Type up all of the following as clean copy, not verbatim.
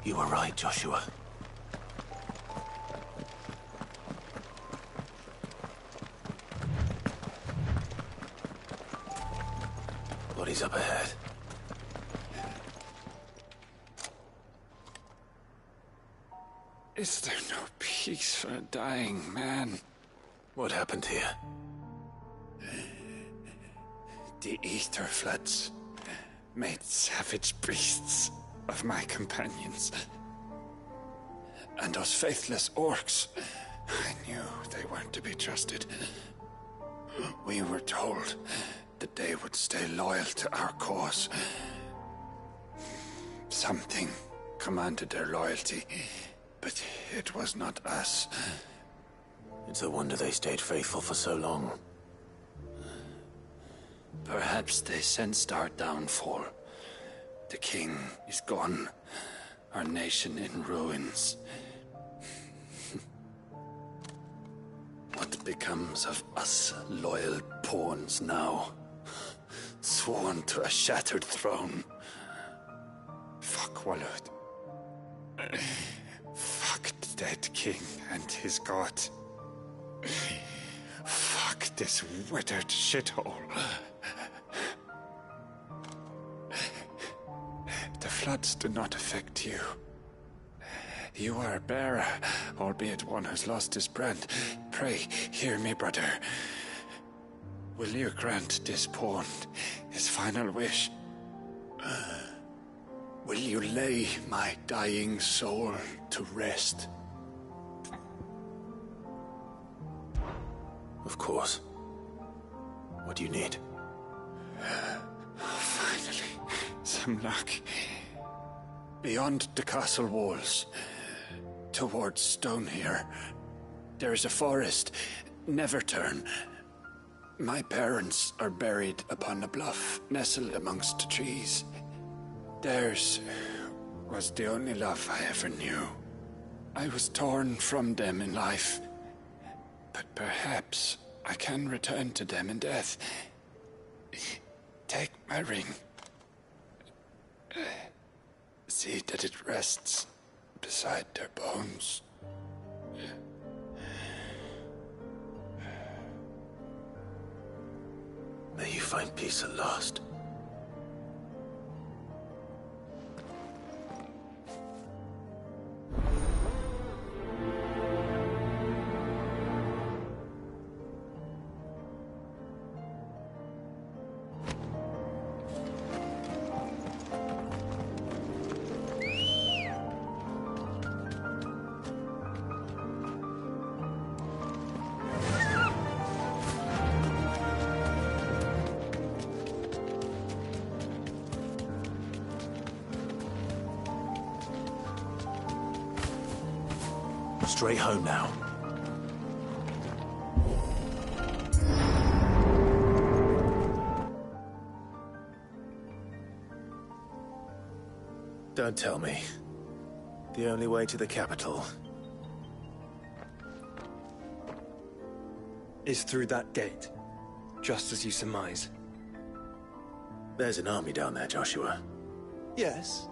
You were right, Joshua. Bodies up ahead. Is there no peace for a dying man? What happened here? The ether floods made savage beasts of my companions. And those faithless orcs, I knew they weren't to be trusted. We were told that they would stay loyal to our cause. Something commanded their loyalty, but it was not us. It's a wonder they stayed faithful for so long. Perhaps they sensed our downfall. The king is gone, our nation in ruins. What becomes of us loyal pawns now? Sworn to a shattered throne. Fuck Walud. Fuck the dead king and his god. Fuck this withered shithole. The floods do not affect you. You are a bearer, albeit one who's lost his brand. Pray, hear me, brother. Will you grant this pawn his final wish? Will you lay my dying soul to rest? Of course. What do you need? Finally, some luck. Beyond the castle walls, towards Stone here, there is a forest. Never turn. My parents are buried upon a bluff, nestled amongst the trees. Theirs was the only love I ever knew. I was torn from them in life, but perhaps I can return to them in death. Take my ring. See that it rests beside their bones. May you find peace at last. Straight home now. Don't tell me. The only way to the capital is through that gate, just as you surmise. There's an army down there, Joshua. Yes,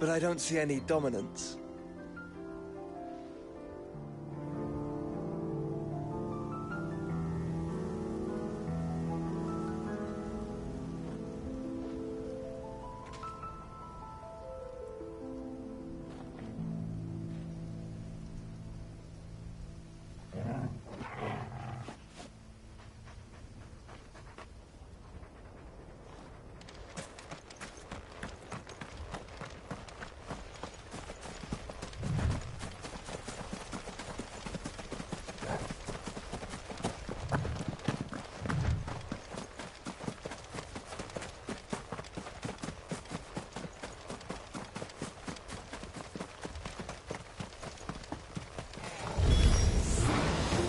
but I don't see any dominance.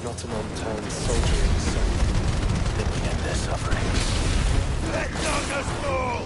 Not an unturned soldier in sight. Then we end their suffering. Let darkness fall!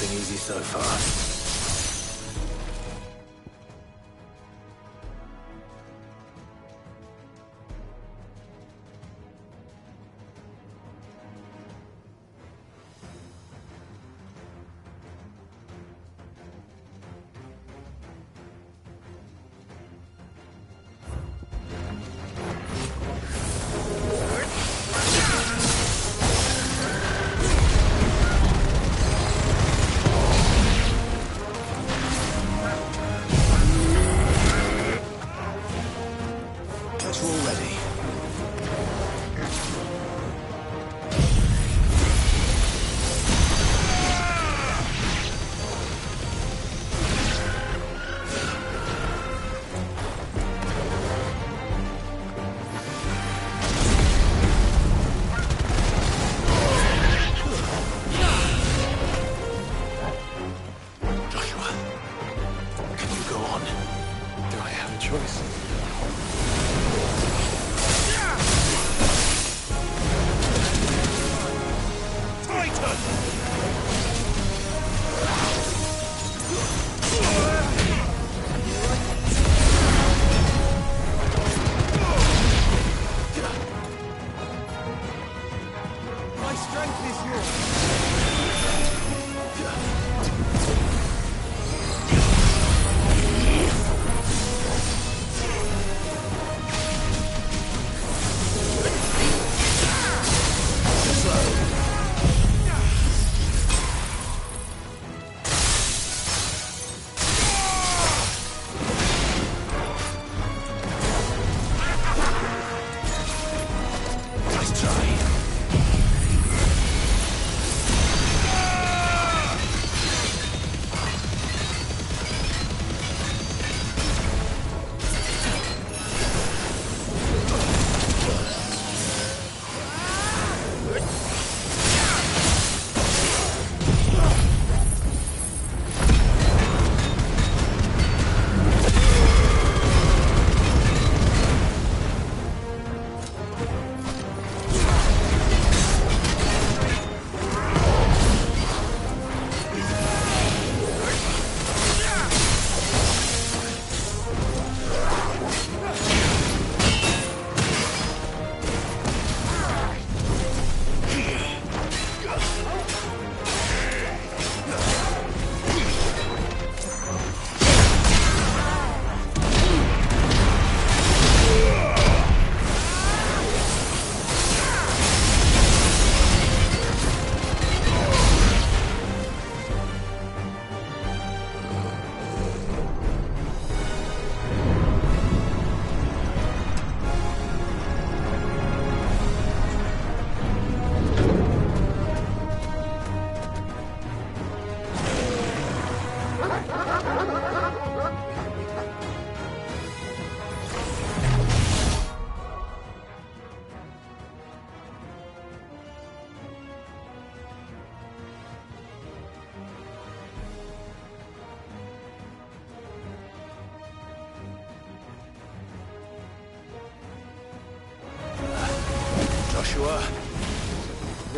nothing easy so far.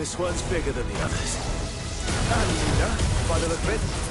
This one's bigger than the others. And leader, by the look of it.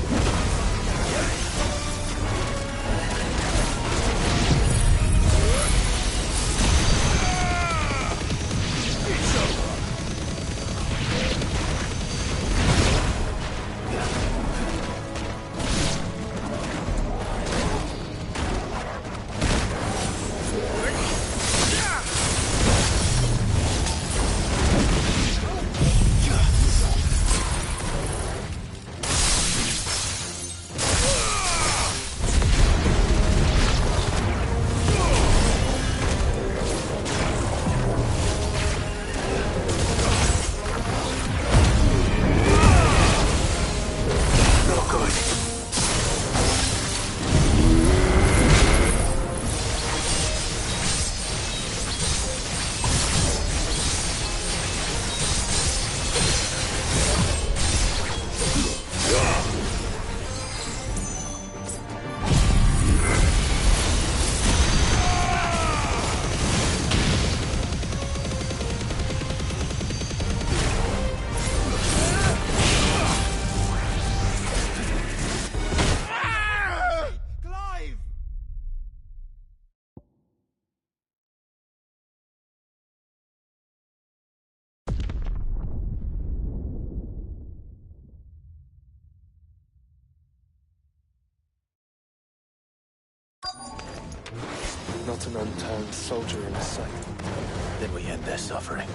Not an unturned soldier in sight. Then we end their suffering.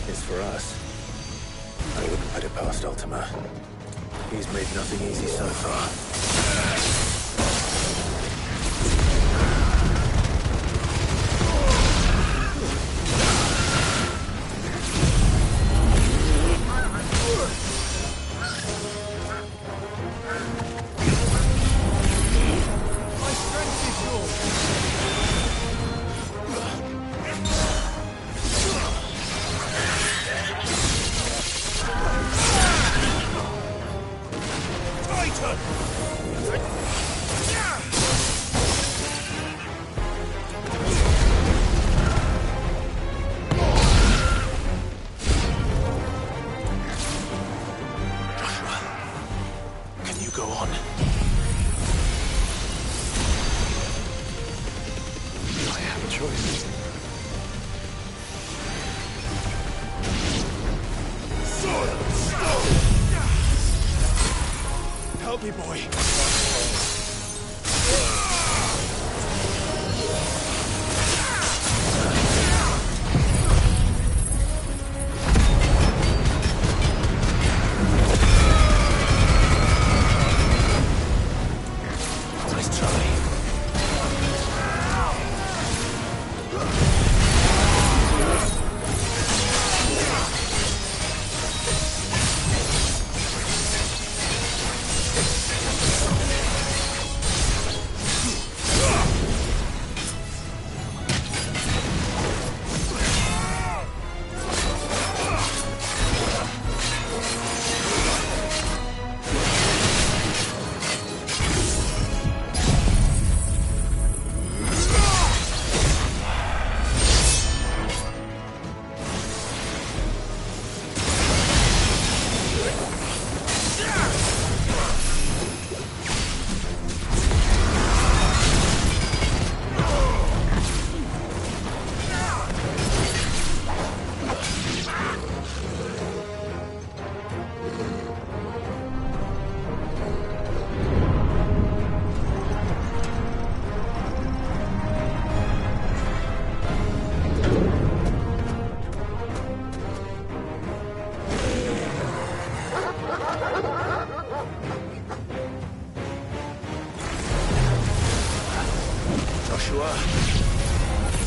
It's for us. I wouldn't put it past Ultima. He's made nothing easy so far. Go on. I have a choice. Help me, boy.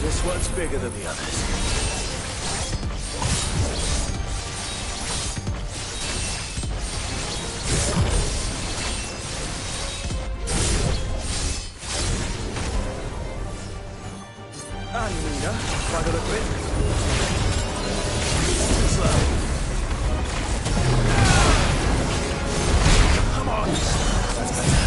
This one's bigger than the others. And Nina, by the look of it. Too slow. Come on. That's better.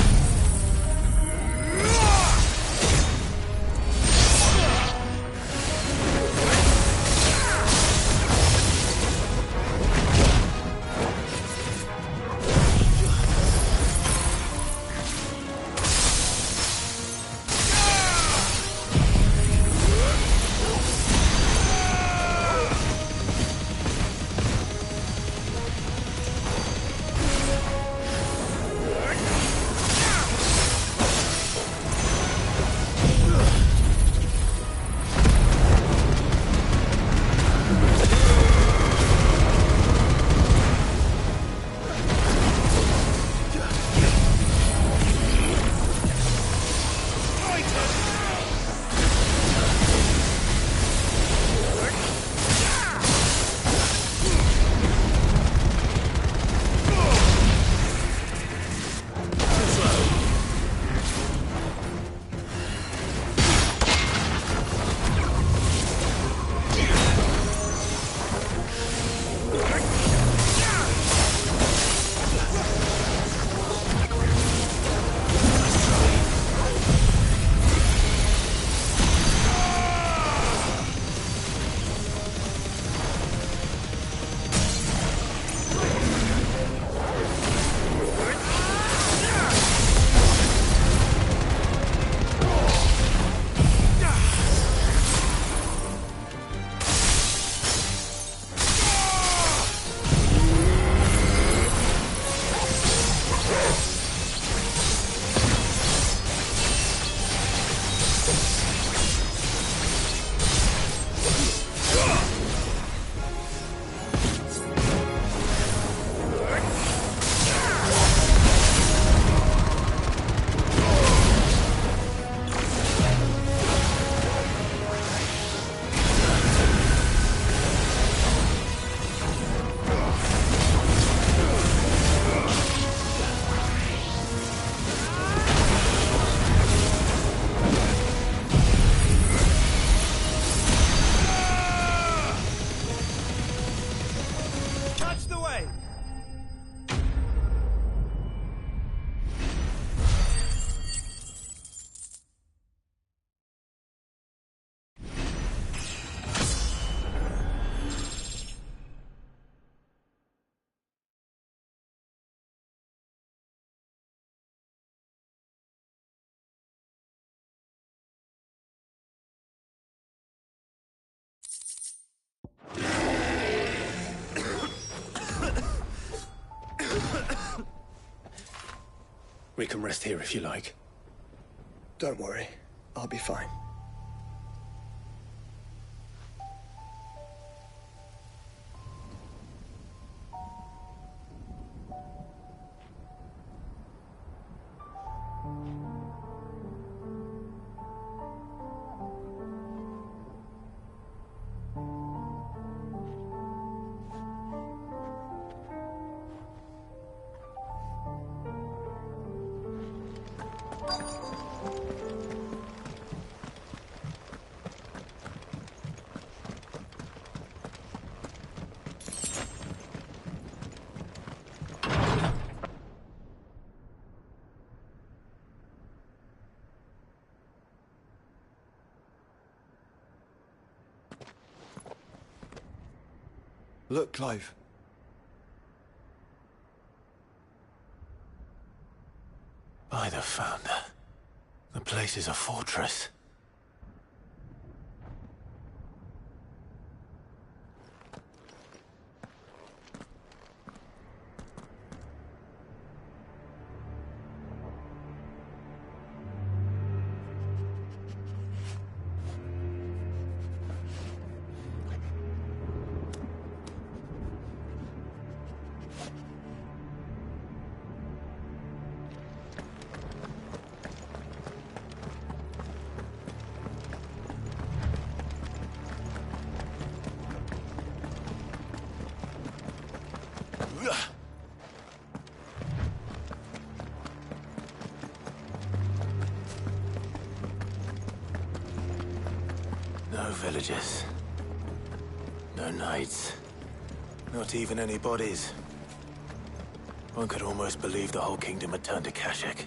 We can rest here if you like. Don't worry. I'll be fine. Look, Clive. By the Founder. The place is a fortress. No villagers. No knights. Not even any bodies. One could almost believe the whole kingdom had turned to Kashyyyk.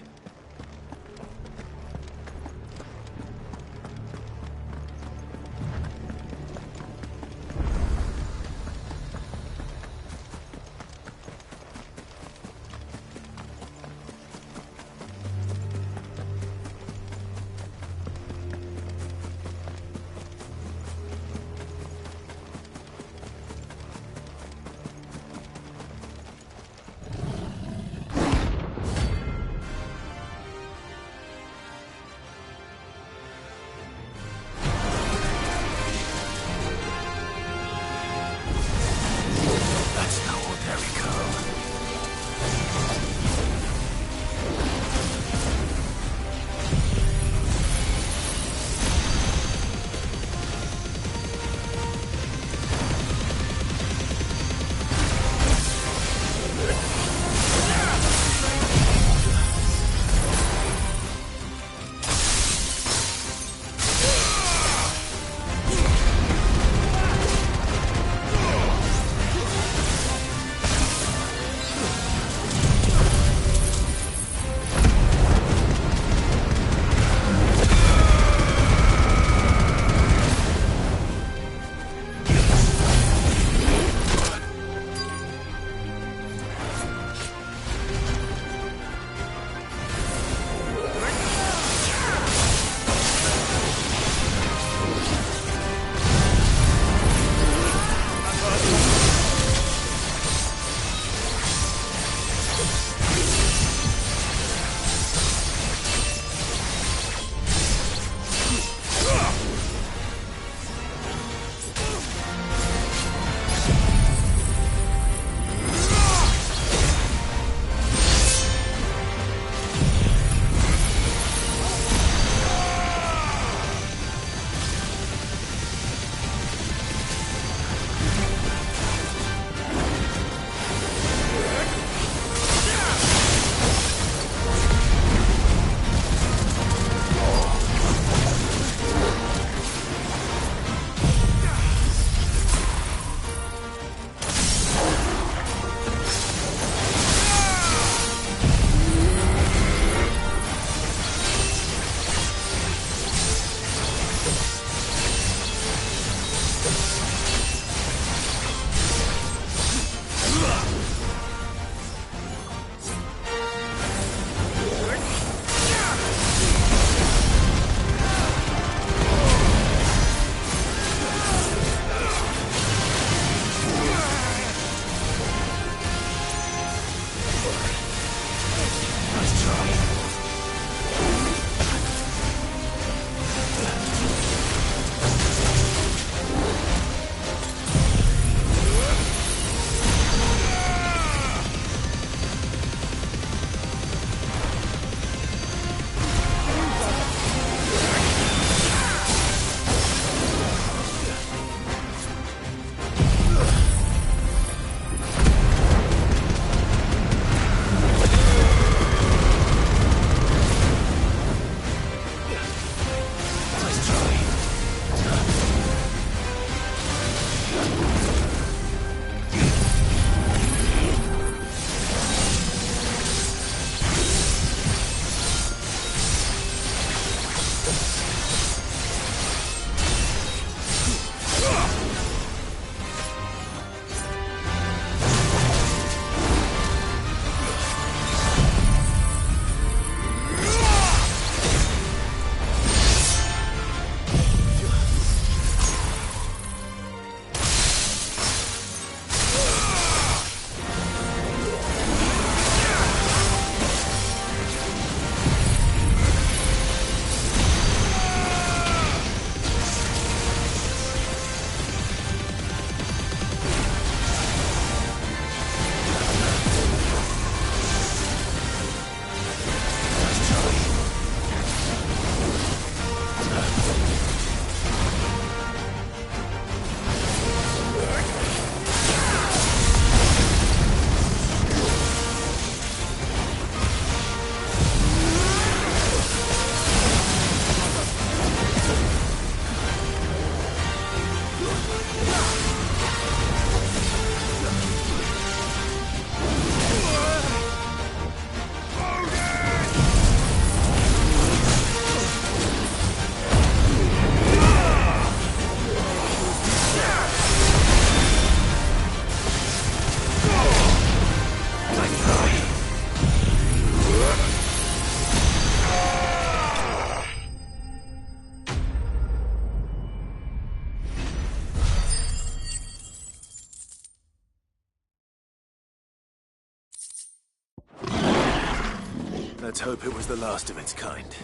Let's hope it was the last of its kind.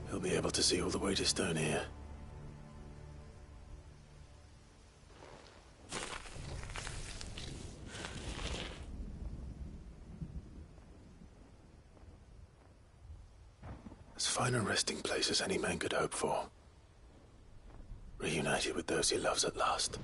He'll be able to see all the way to Stone here. As fine a resting place as any man could hope for. Reunited with those he loves at last.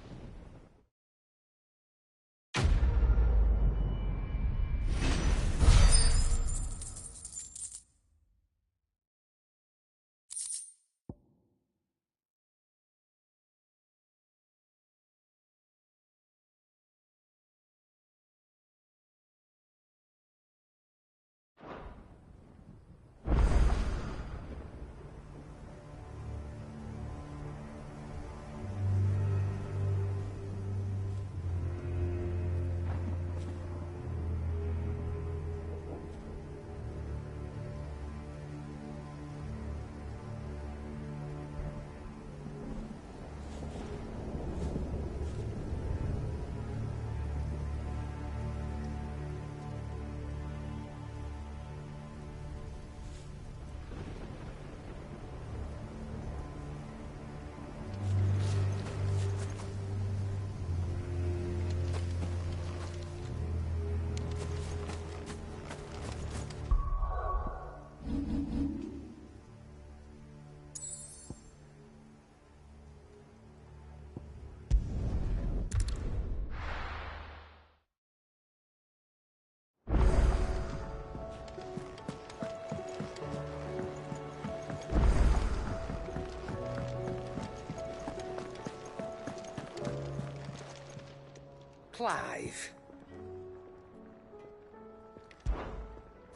Clive.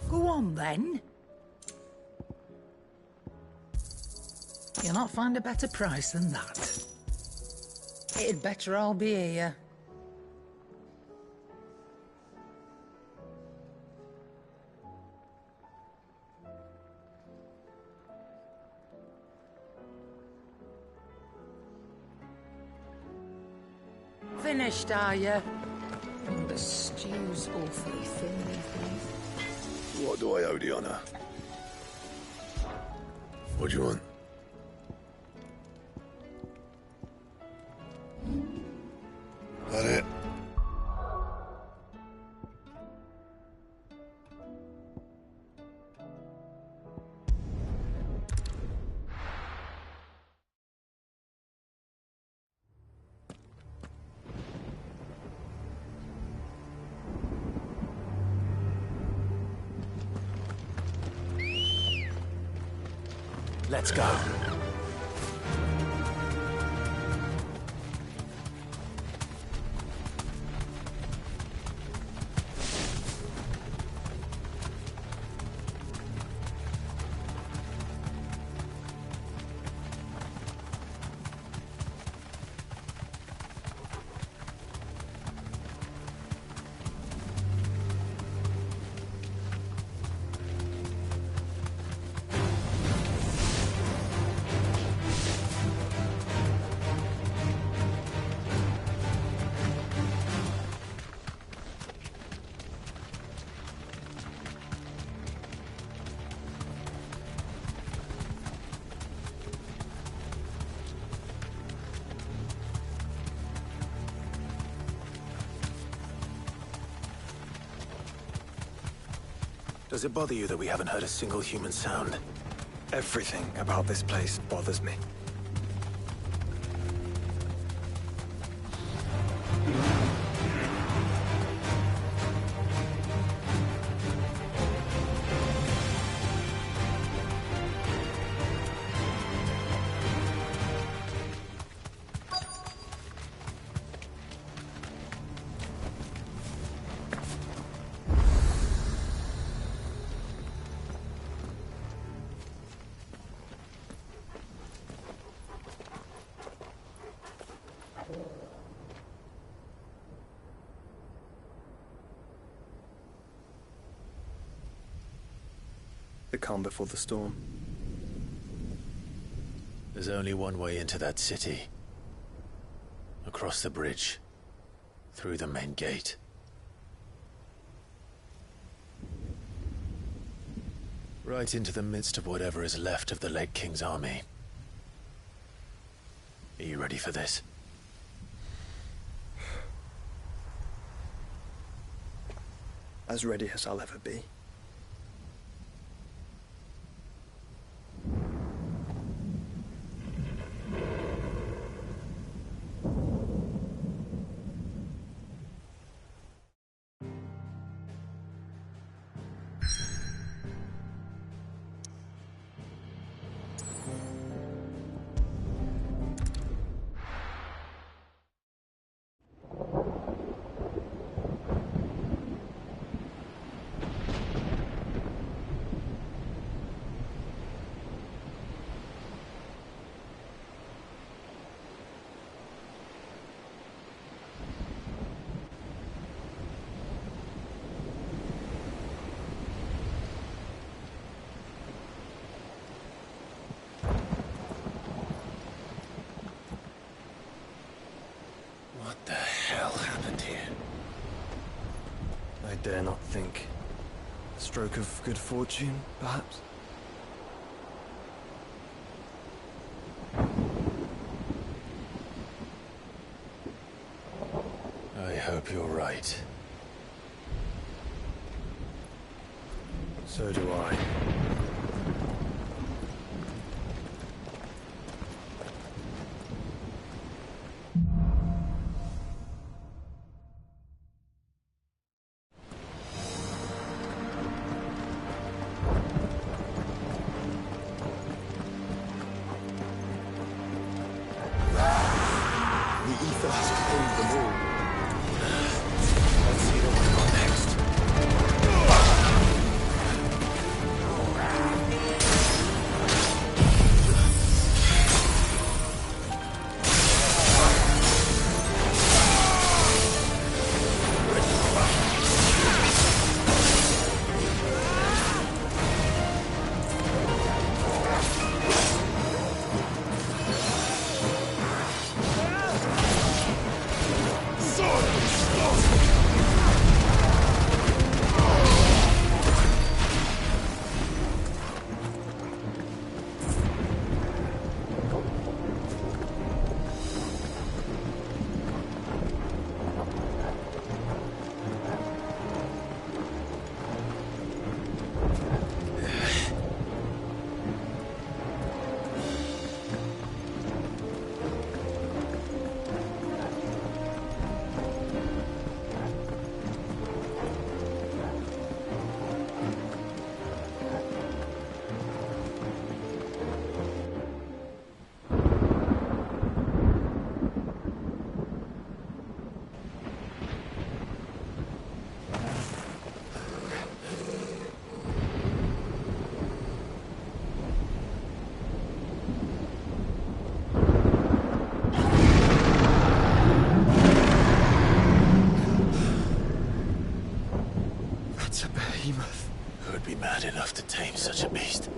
Go on, then. You'll not find a better price than that. It'd better all be here. Finished, are you? Oh, the stew's awfully thin these days. What do I owe the honor? What do you want? That it? Let's go. Does it bother you that we haven't heard a single human sound? Everything about this place bothers me. The calm before the storm. There's only one way into that city. Across the bridge. Through the main gate. Right into the midst of whatever is left of the late King's army. Are you ready for this? As ready as I'll ever be. What the hell happened here? I dare not think. A stroke of good fortune, perhaps? I hope you're right. So do I. The ether has claimed them all. Let's see what we've got next. That's a behemoth. Who would be mad enough to tame such a beast?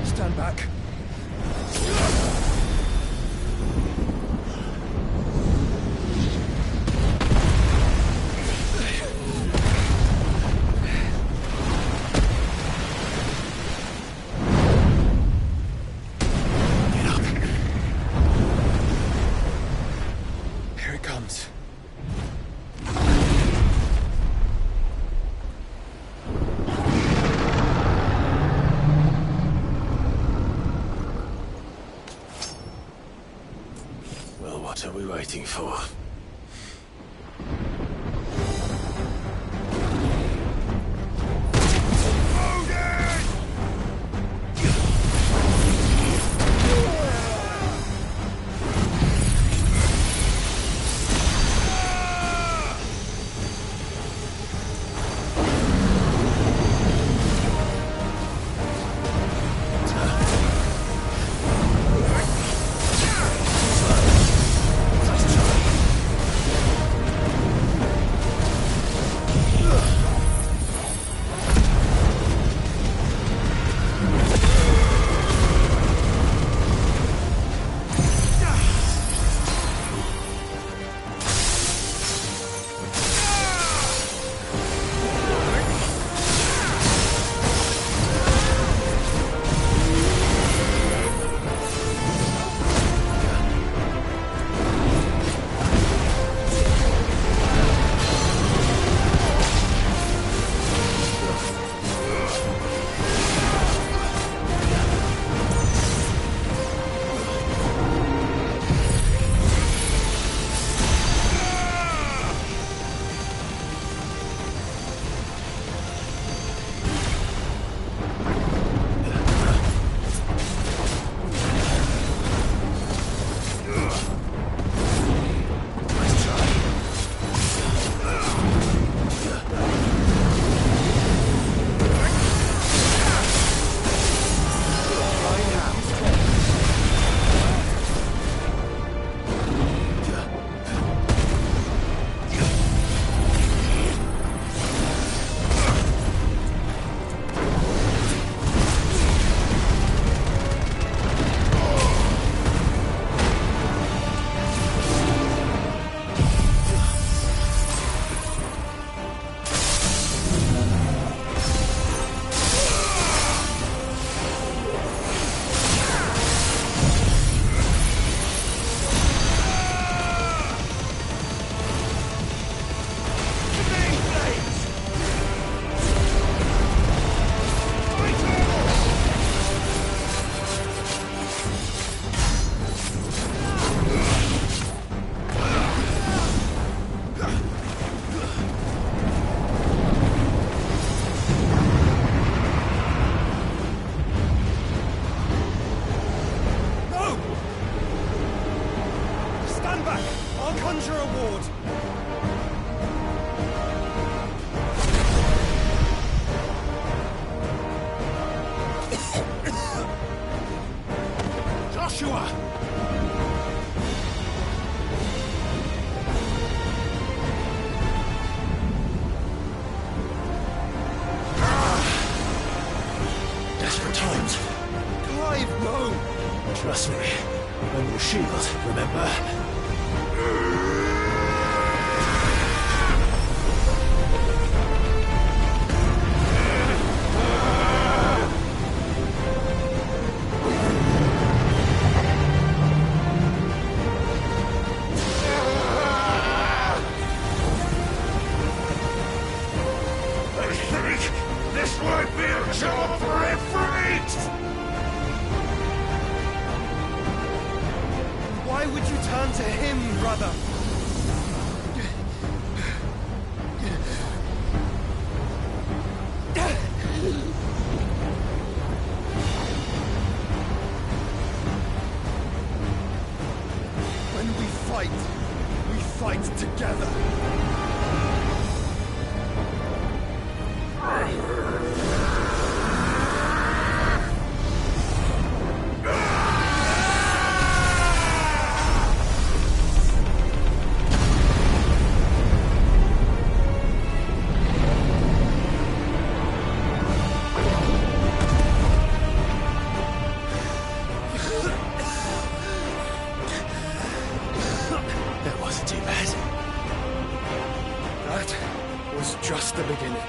Stand back. Here it comes. Well, what are we waiting for? shield, remember? This won't be a job for Ifrit! Why would you turn to him, brother? When we fight together. That wasn't too bad. That was just the beginning.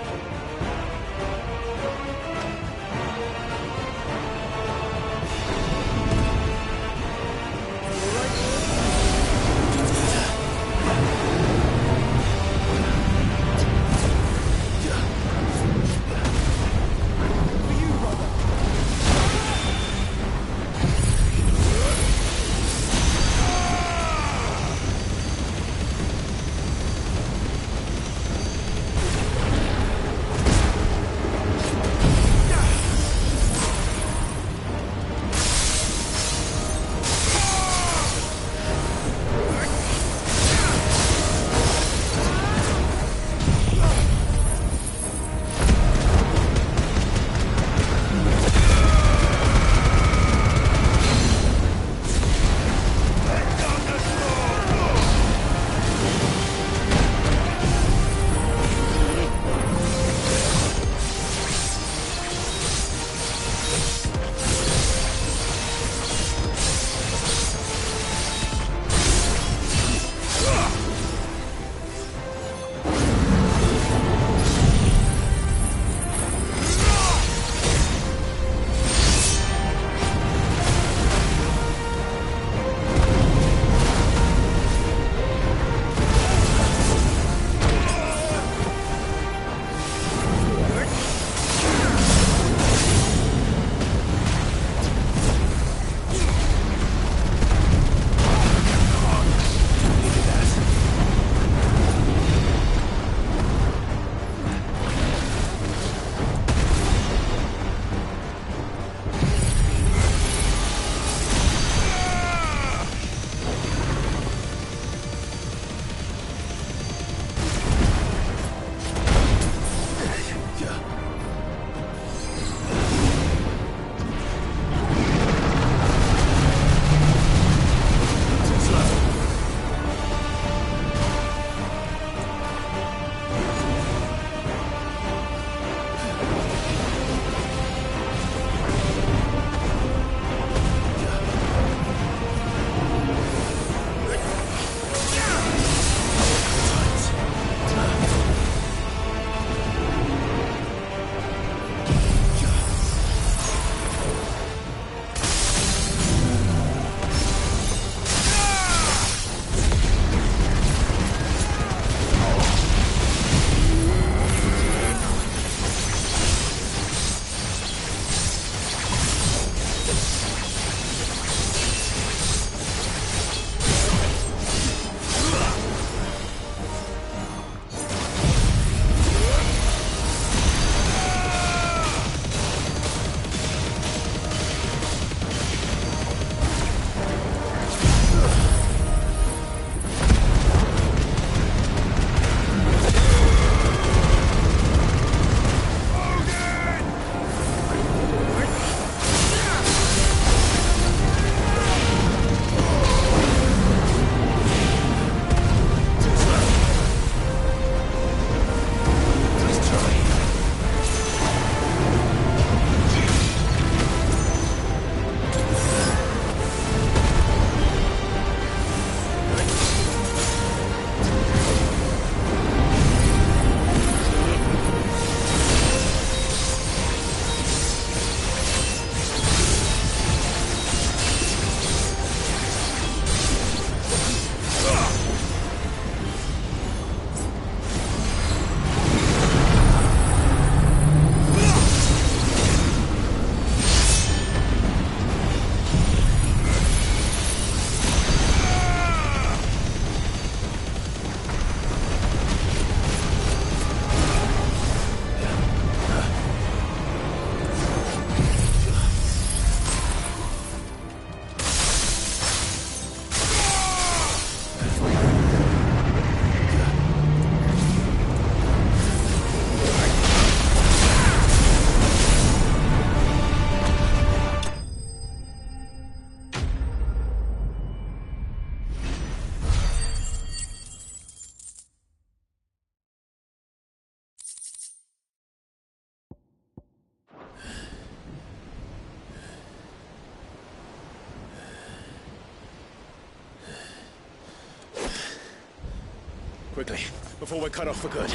Quickly, before we're cut off for good.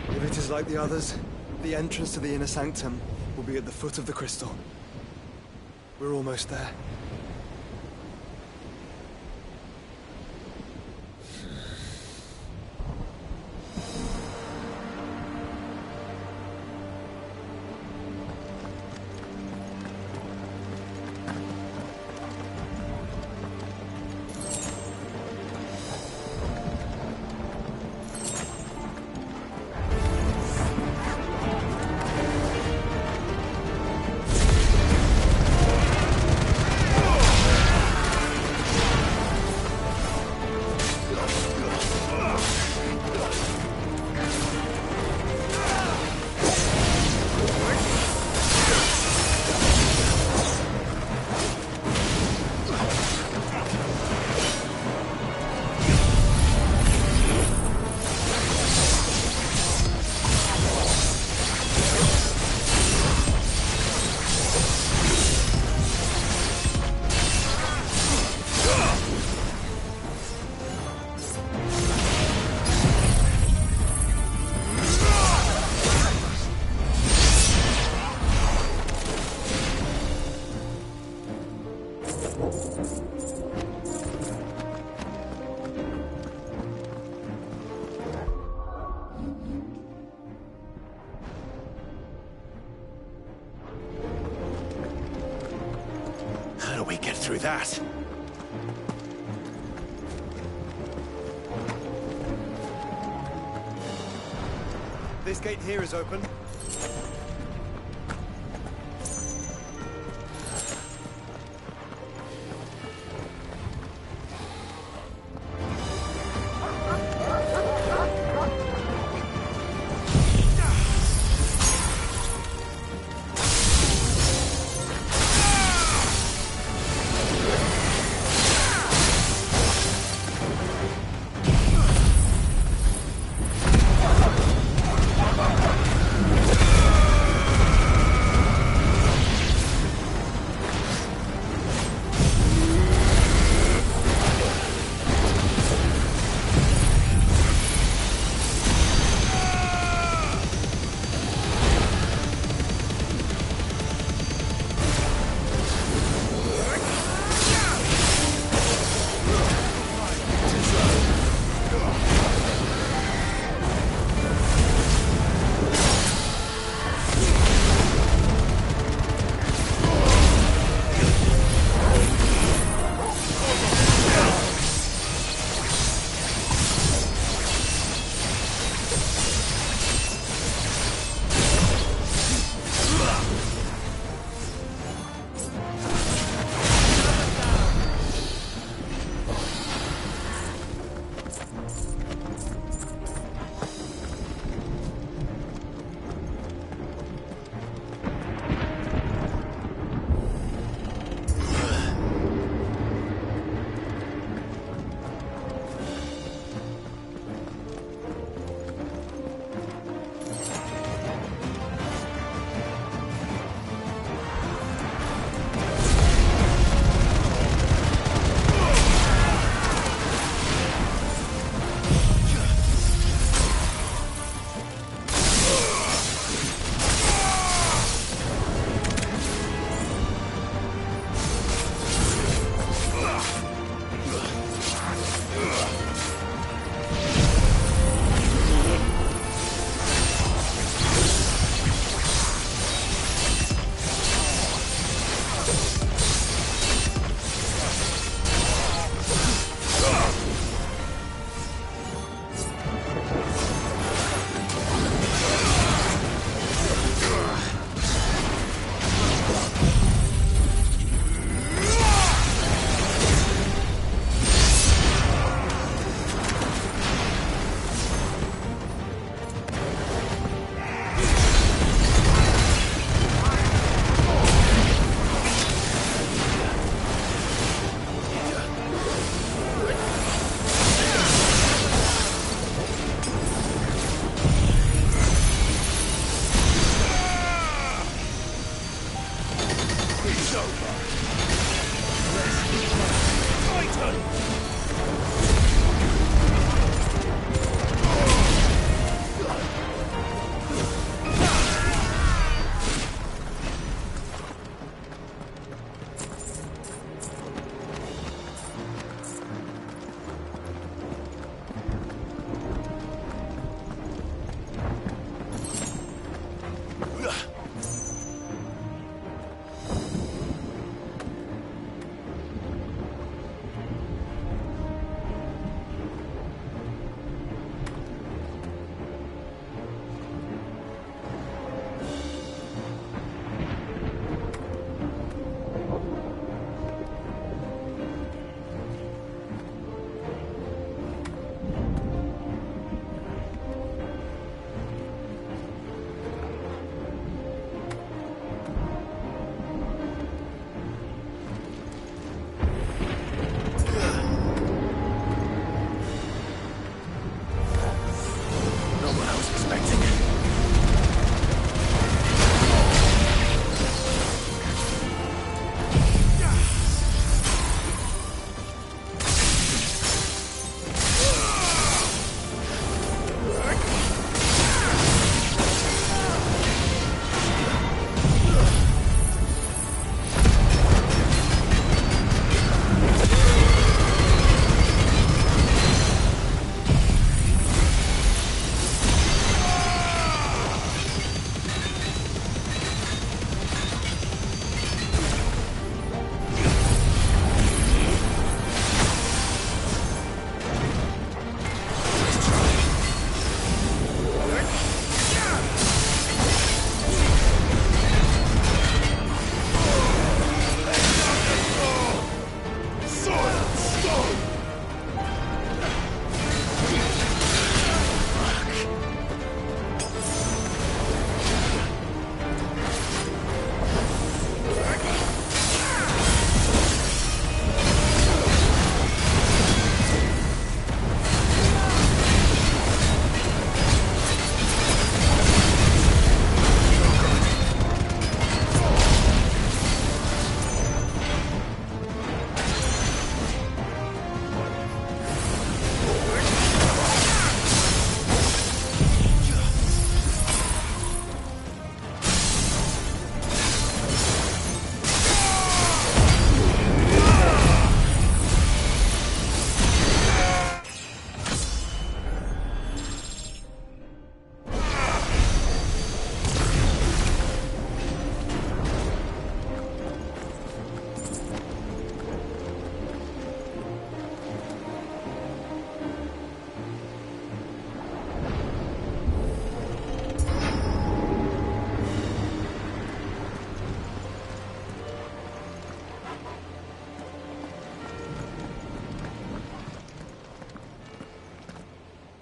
If it is like the others, the entrance to the inner sanctum will be at the foot of the crystal. We're almost there. How do we get through that? This gate here is open.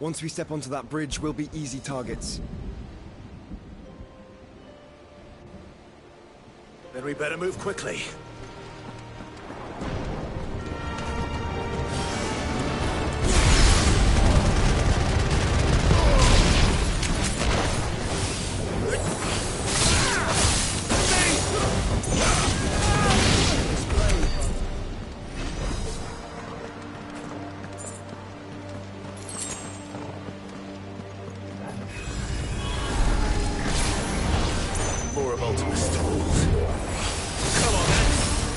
Once we step onto that bridge, we'll be easy targets. Then we better move quickly. More of Ultima's tools. Come on, then.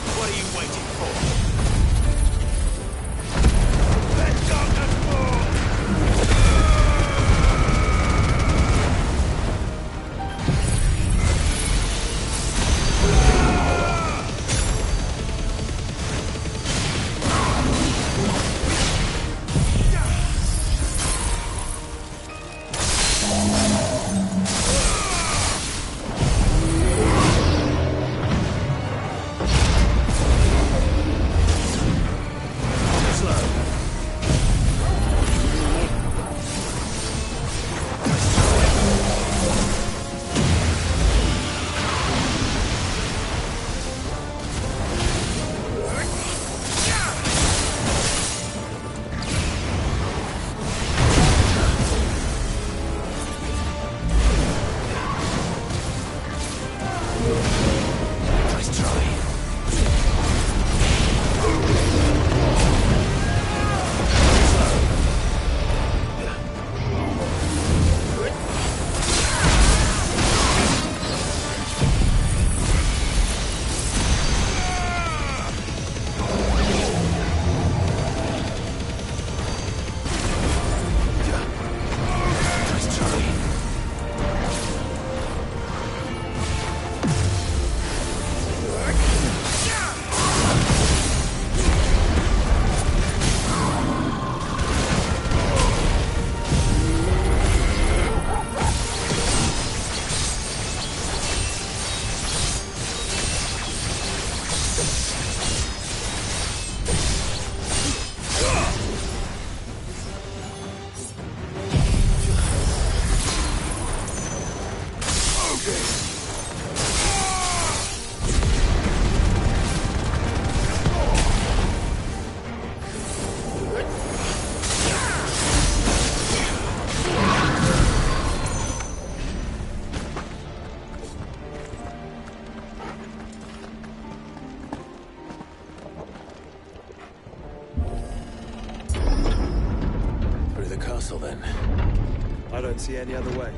don't see any other way.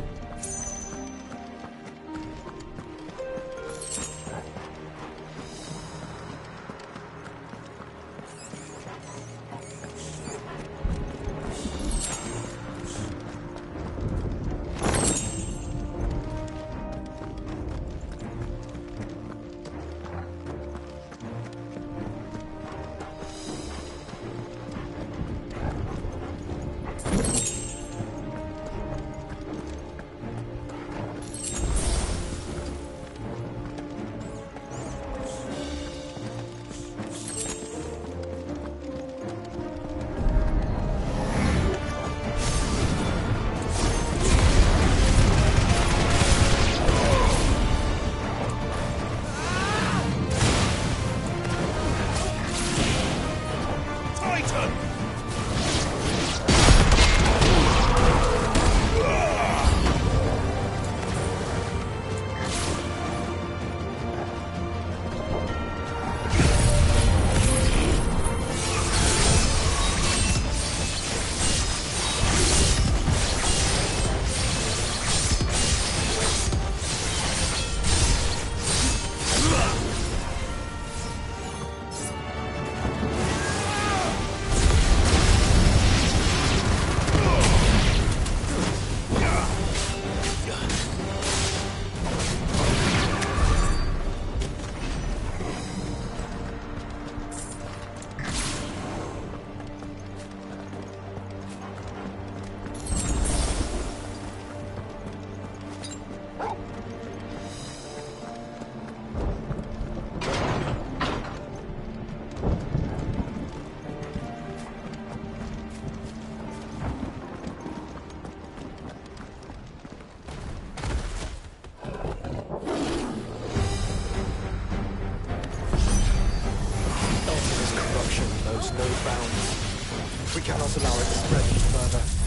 No bounds. We cannot allow it to spread any further.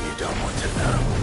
You don't want to know.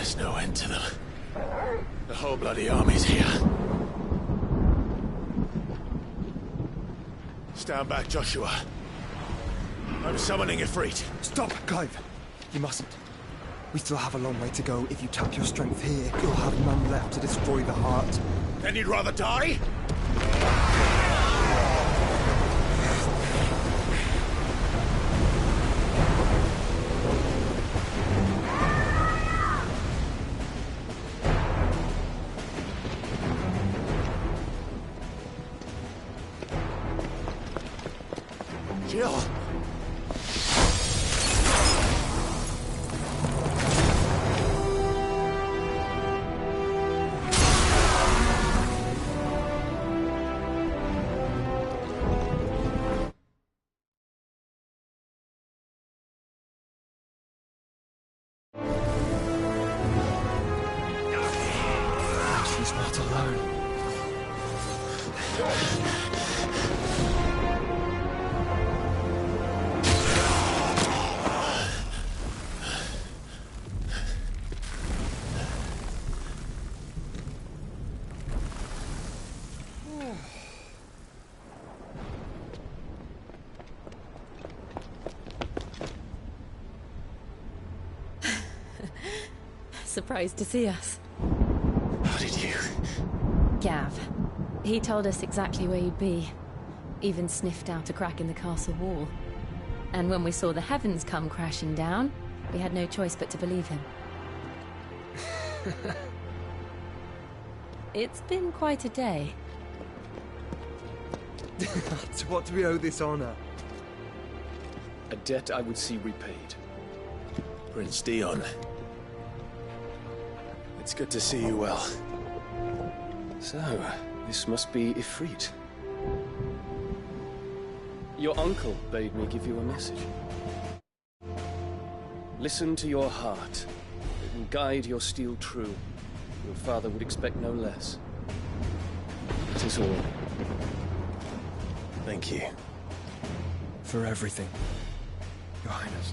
There's no end to them. The whole bloody army's here. Stand back, Joshua. I'm summoning Ifrit. Stop, Clive! You mustn't. We still have a long way to go. If you tap your strength here, you'll have none left to destroy the heart. Then you'd rather die? Jill! She's not alone. Surprised to see us. How did you? Gav. He told us exactly where you'd be. Even sniffed out a crack in the castle wall. And when we saw the heavens come crashing down, we had no choice but to believe him. It's been quite a day. To what do we owe this honor? A debt I would see repaid. Prince Dion. It's good to see you well. So, this must be Ifrit. Your uncle bade me give you a message. Listen to your heart. It will guide your steel true. Your father would expect no less. That is all. Thank you. For everything, Your Highness.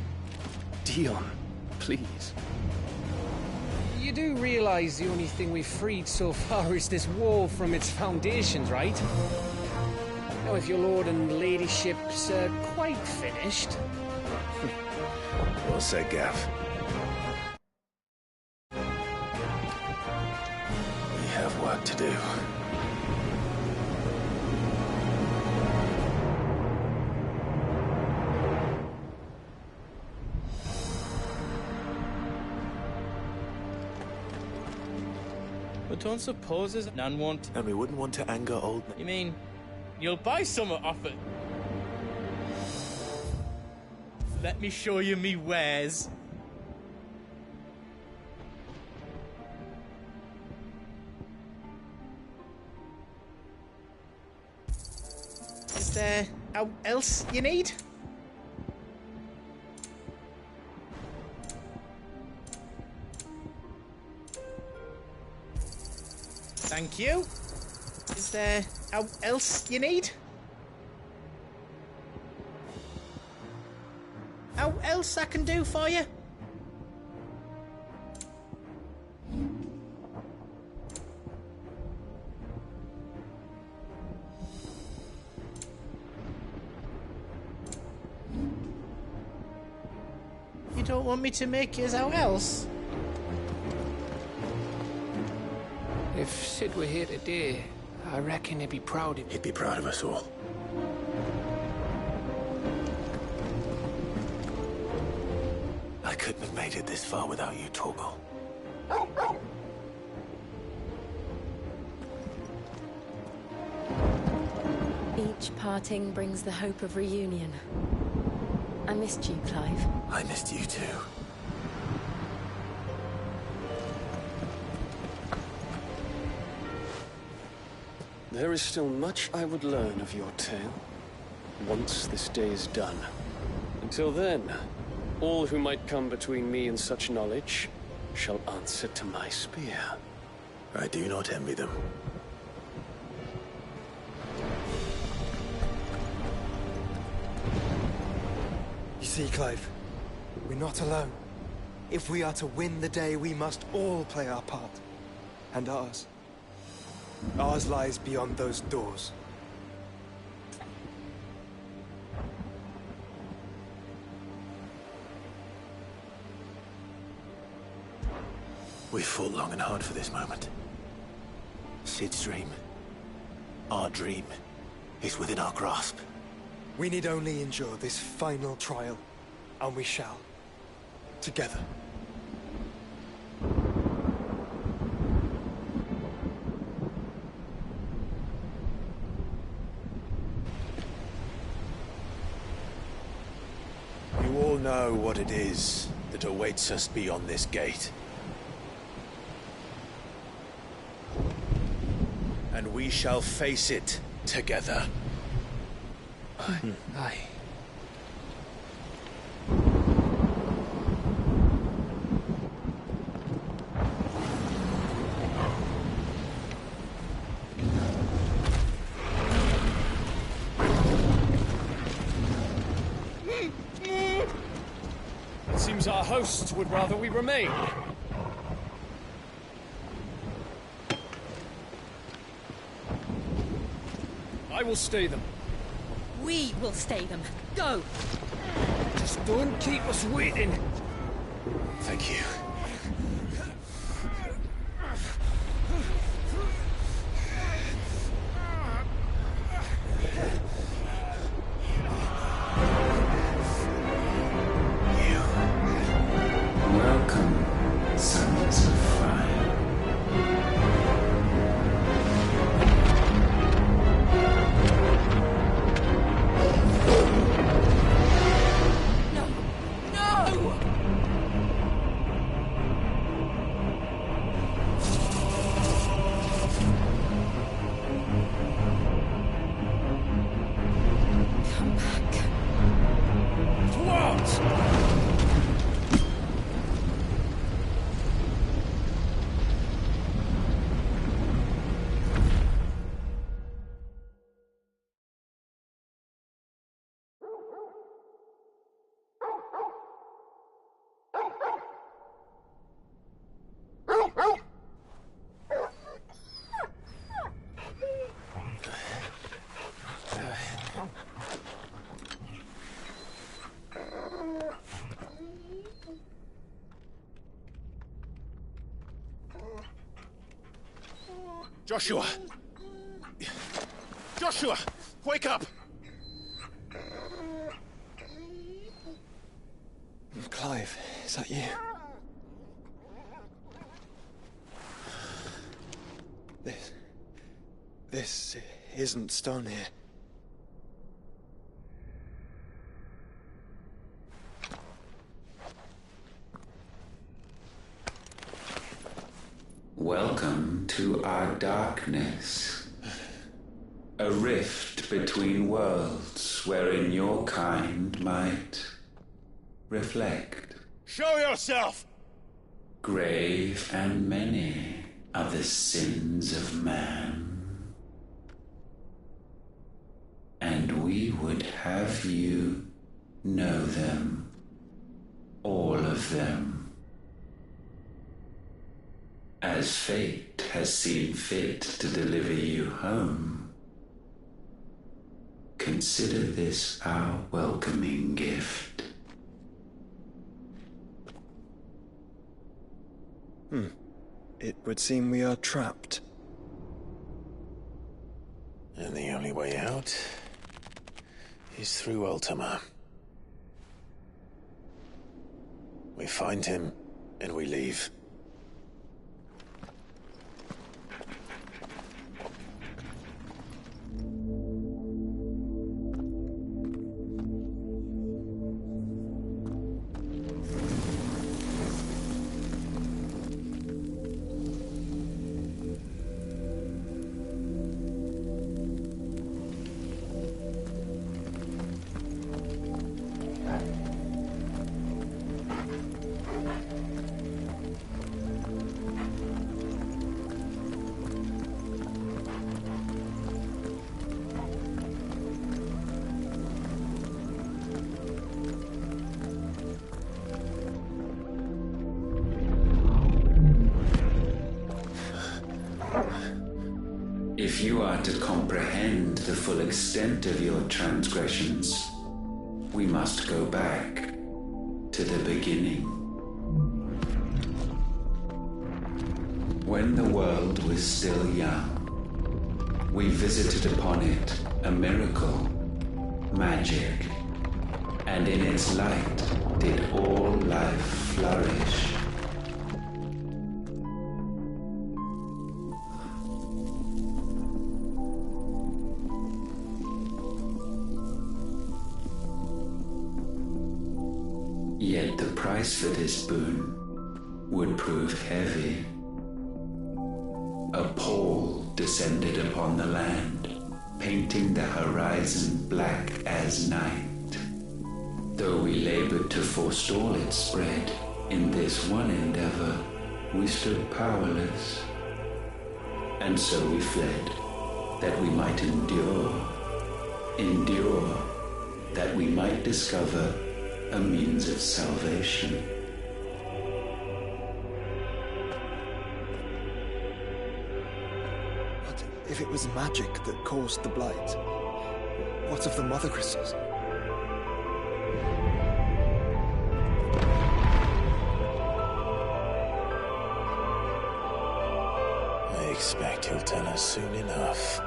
Dion, please. You do realize the only thing we've freed so far is this wall from its foundations, right? Now, if your lord and ladyship's quite finished... Well said, Gav. We have work to do. But don't suppose there's none want. And we wouldn't want to anger old... You mean, you'll buy some off it? Let me show you me wares. Is there else you need? Thank you. Is there else you need? How else I can do for you? You don't want me to make yours out else? If Sid were here today, I reckon he'd be proud of... He'd be proud of us all. I couldn't have made it this far without you, Torgal. Each parting brings the hope of reunion. I missed you, Clive. I missed you too. There is still much I would learn of your tale, once this day is done. Until then, all who might come between me and such knowledge shall answer to my spear. I do not envy them. You see, Clive, we're not alone. If we are to win the day, we must all play our part. And ours. Ours lies beyond those doors. We've fought long and hard for this moment. Sid's dream, our dream, is within our grasp. We need only endure this final trial, and we shall. Together. You all know what it is that awaits us beyond this gate. And we shall face it together. Aye. It seems our hosts would rather we remain. I will stay them. We will stay them. Go! Just don't keep us waiting. Thank you. Welcome, sons of fire. No! No! Come back. What? Joshua! Joshua! Wake up! Clive, is that you? This isn't stone here. Welcome to our darkness. A rift between worlds wherein your kind might reflect. Show yourself! Grave and many are the sins of man. And we would have you know them, all of them. As fate has seen fit to deliver you home, consider this our welcoming gift. It would seem we are trapped. And the only way out is through Ultima. We find him, and we leave. If you are to comprehend the full extent of your transgressions, we must go back to the beginning. When the world was still young, we visited upon it a miracle, magic, and in its light did all life flourish. Yet the price for this boon would prove heavy. A pall descended upon the land, painting the horizon black as night. Though we labored to forestall its spread, in this one endeavor we stood powerless. And so we fled, that we might endure, that we might discover a means of salvation. But if it was magic that caused the blight, what of the mother crystals? I expect he'll tell us soon enough.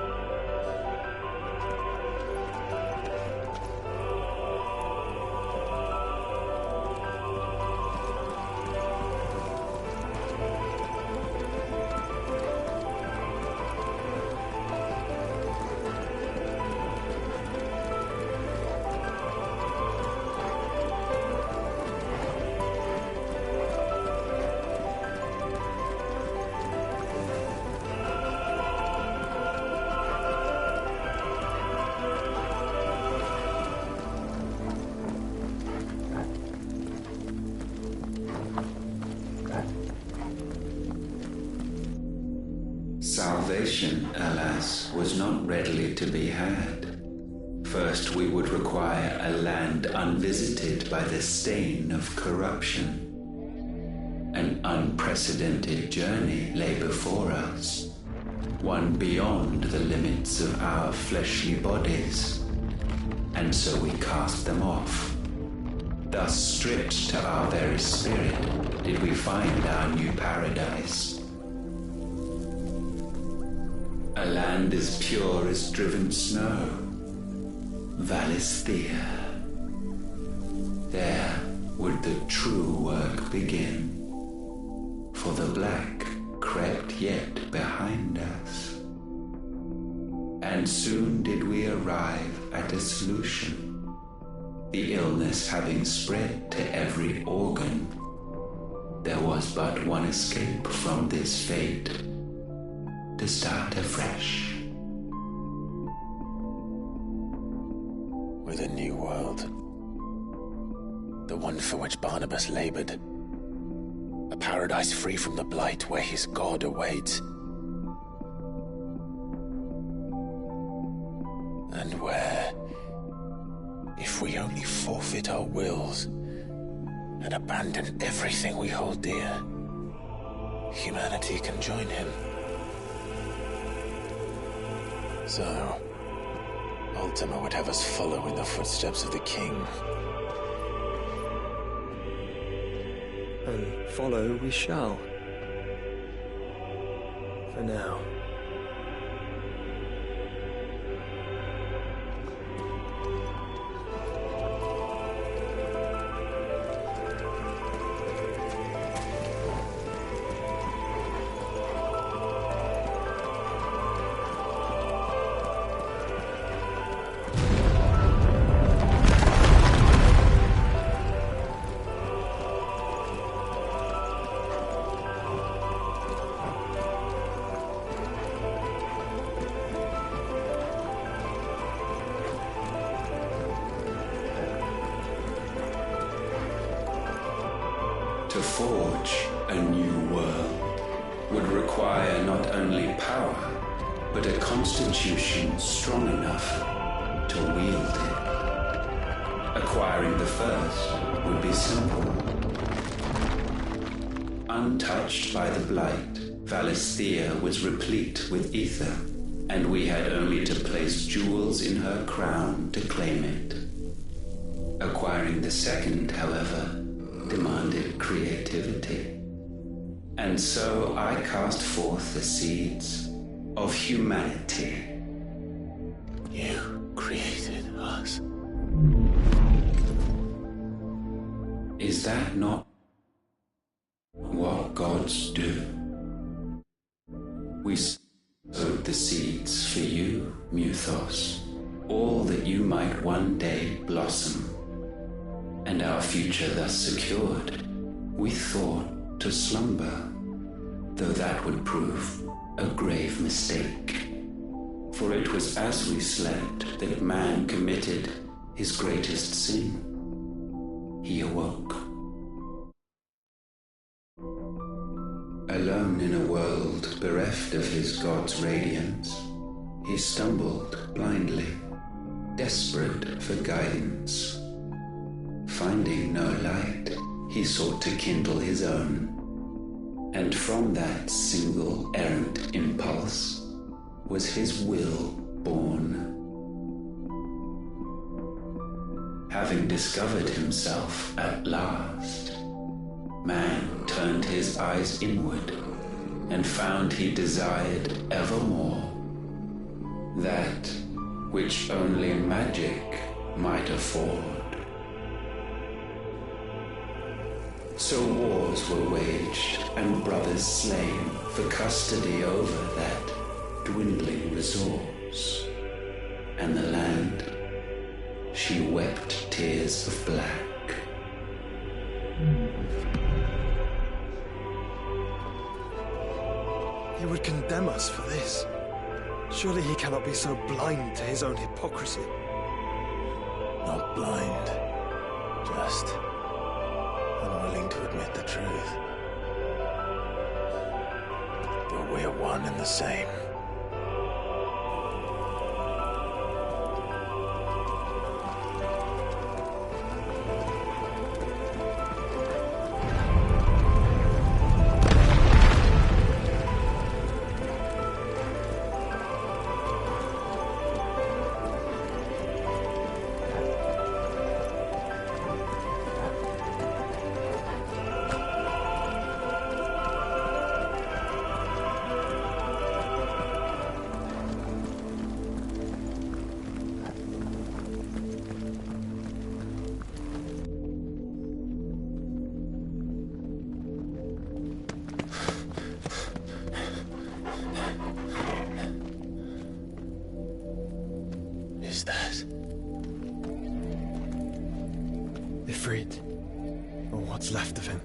Salvation, alas, was not readily to be had. First, we would require a land unvisited by the stain of corruption. An unprecedented journey lay before us, one beyond the limits of our fleshly bodies. And so we cast them off. Thus, stripped to our very spirit, did we find our new paradise. A land as pure as driven snow, Valisthea. There would the true work begin, for the black crept yet behind us. And soon did we arrive at a solution, the illness having spread to every organ. There was but one escape from this fate, to start afresh. With a new world. The one for which Barnabas labored. A paradise free from the blight where his God awaits. And where, if we only forfeit our wills and abandon everything we hold dear, humanity can join him. So, Ultima would have us follow in the footsteps of the king. And follow we shall. For now. To forge a new world would require not only power, but a constitution strong enough to wield it. Acquiring the first would be simple. Untouched by the blight, Valisthea was replete with ether, and we had only to place jewels in her crown to claim it. Acquiring the second, however, demanded creativity. And so I cast forth the seeds of humanity. You created us. Is that not what gods do? We sowed the seeds for you, Muthos, all that you might one day blossom. And our future thus secured, we thought to slumber, though that would prove a grave mistake. For it was as we slept that man committed his greatest sin. He awoke. Alone in a world bereft of his god's radiance, he stumbled blindly, desperate for guidance. Finding no light, he sought to kindle his own, and from that single errant impulse was his will born. Having discovered himself at last, man turned his eyes inward and found he desired evermore that which only magic might afford. So wars were waged and brothers slain for custody over that dwindling resource, and the land, she wept tears of black. He would condemn us for this. Surely he cannot be so blind to his own hypocrisy. Not blind, just unwilling to admit the truth. But we're one and the same. Is that Ifrit, or what's left of him?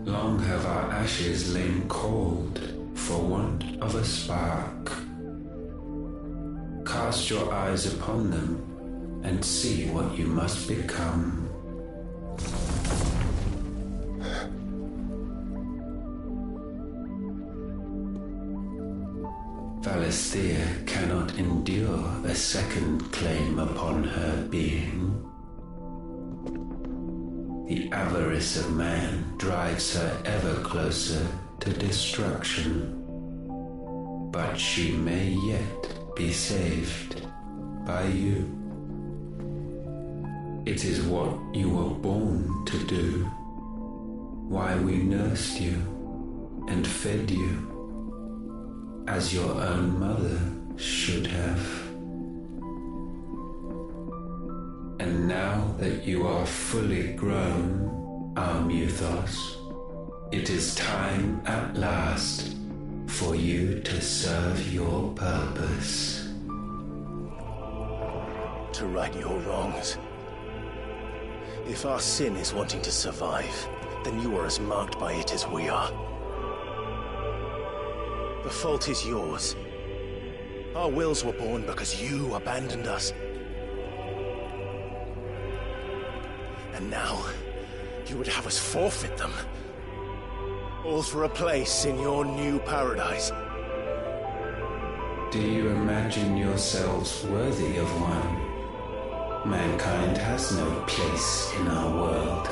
Long have our ashes lain cold for want of a spark. Cast your eyes upon them and see what you must become. Valisthea cannot endure a second claim upon her being. The avarice of man drives her ever closer to destruction. But she may yet be saved by you. It is what you were born to do, why we nursed you and fed you, as your own mother should have. And now that you are fully grown, our Muthos, it is time at last for you to serve your purpose. to right your wrongs? If our sin is wanting to survive, then you are as marked by it as we are. The fault is yours. Our wills were born because you abandoned us. And now, you would have us forfeit them. All for a place in your new paradise. Do you imagine yourselves worthy of one? Mankind has no place in our world.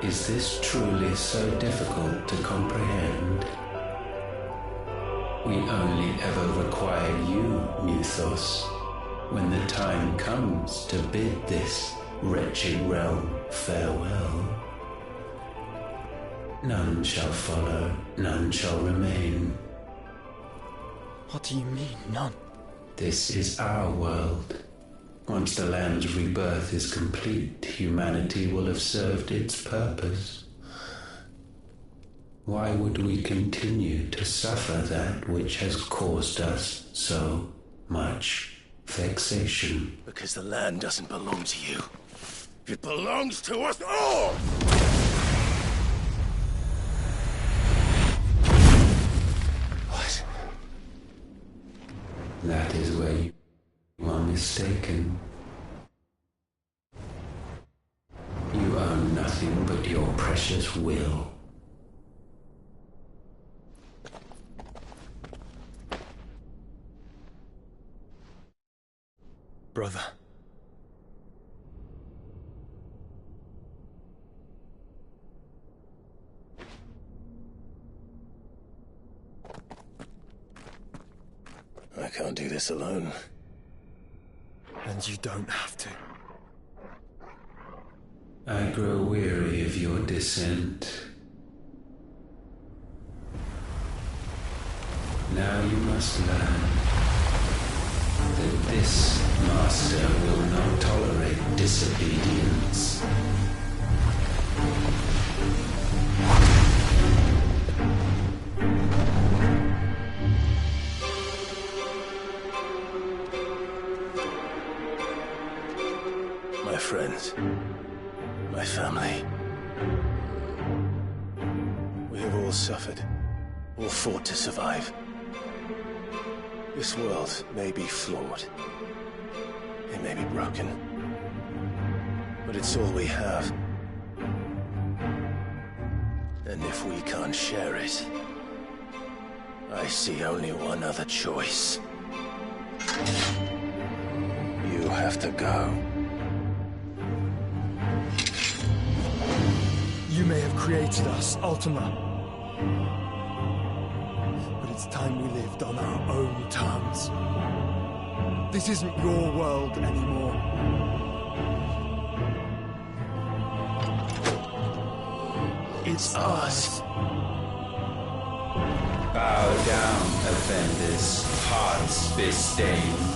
Is this truly so difficult to comprehend? We only ever require you, Muthos, when the time comes to bid this wretched realm, farewell. None shall follow, none shall remain. What do you mean, none? This is our world. Once the land's rebirth is complete, humanity will have served its purpose. Why would we continue to suffer that which has caused us so much vexation? Because the land doesn't belong to you. It belongs to us all! What? That is where you are mistaken. You own nothing but your precious will. Brother. I can't do this alone. And you don't have to. I grow weary of your dissent. Now you must learn that this master will not tolerate disobedience. My friends, my family. We have all suffered, all fought to survive. This world may be flawed. It may be broken. But it's all we have. And if we can't share it, I see only one other choice. You have to go. You may have created us, Ultima. But it's time we lived on our own terms. This isn't your world anymore. It's ours. Bow down, offenders, hearts be-stained.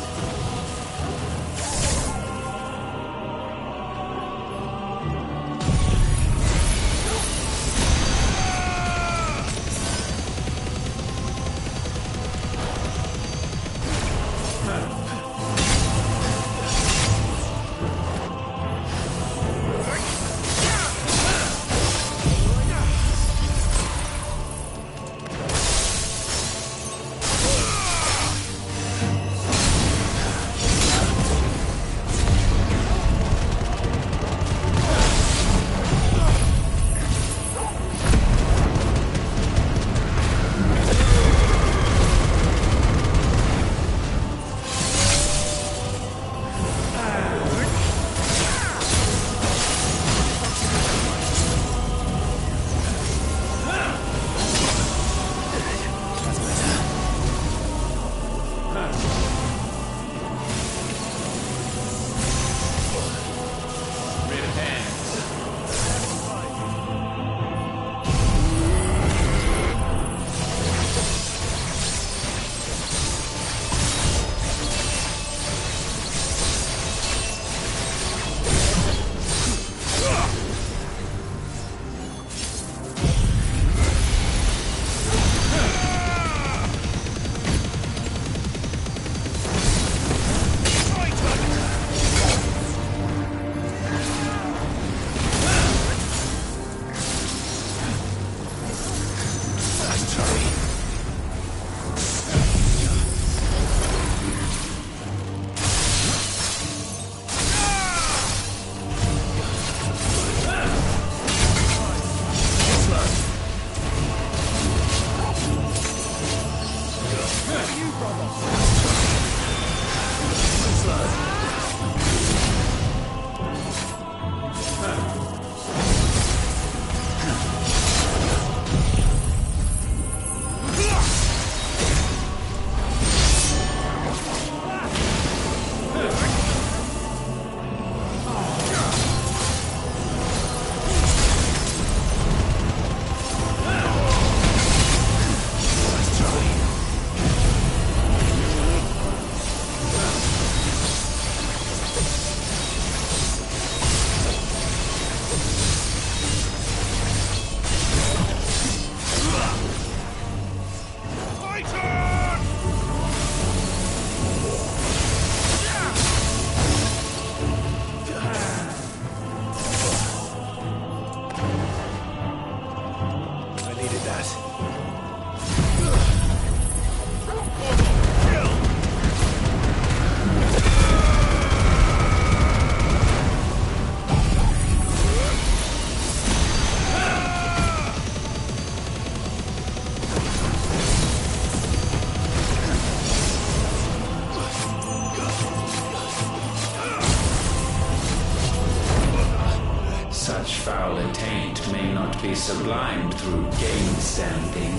while attained, may not be sublimed through game-standing.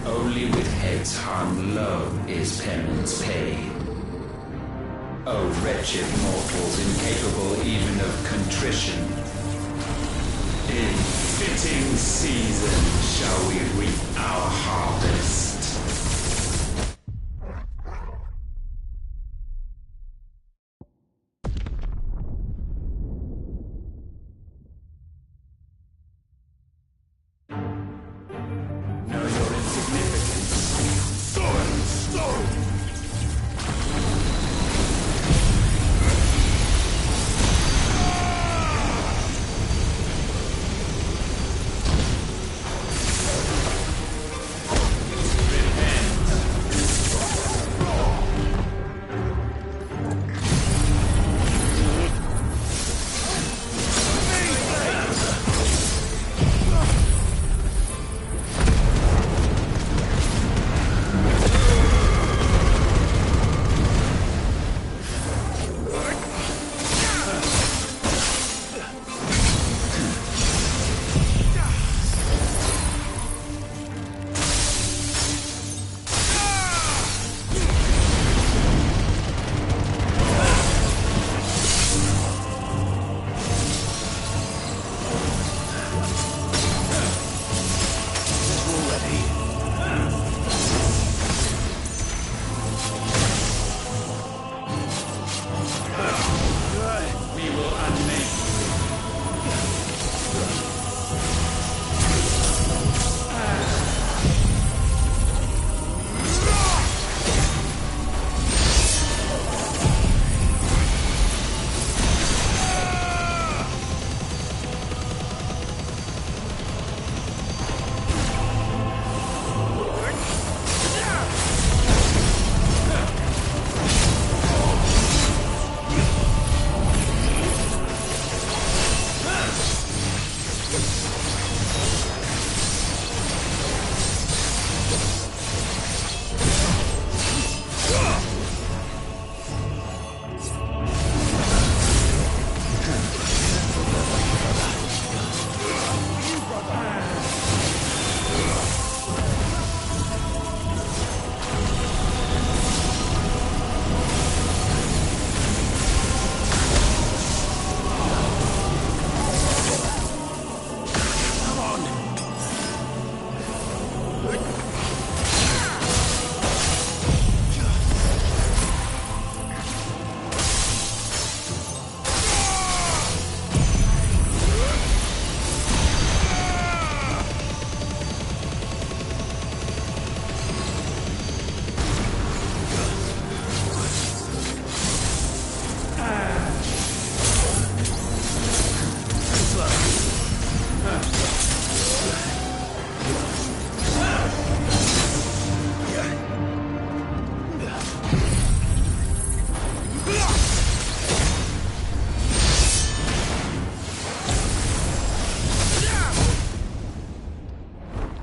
Only with heads hung low is penance paid. O wretched mortals, incapable even of contrition, in fitting season shall we reap our harvest.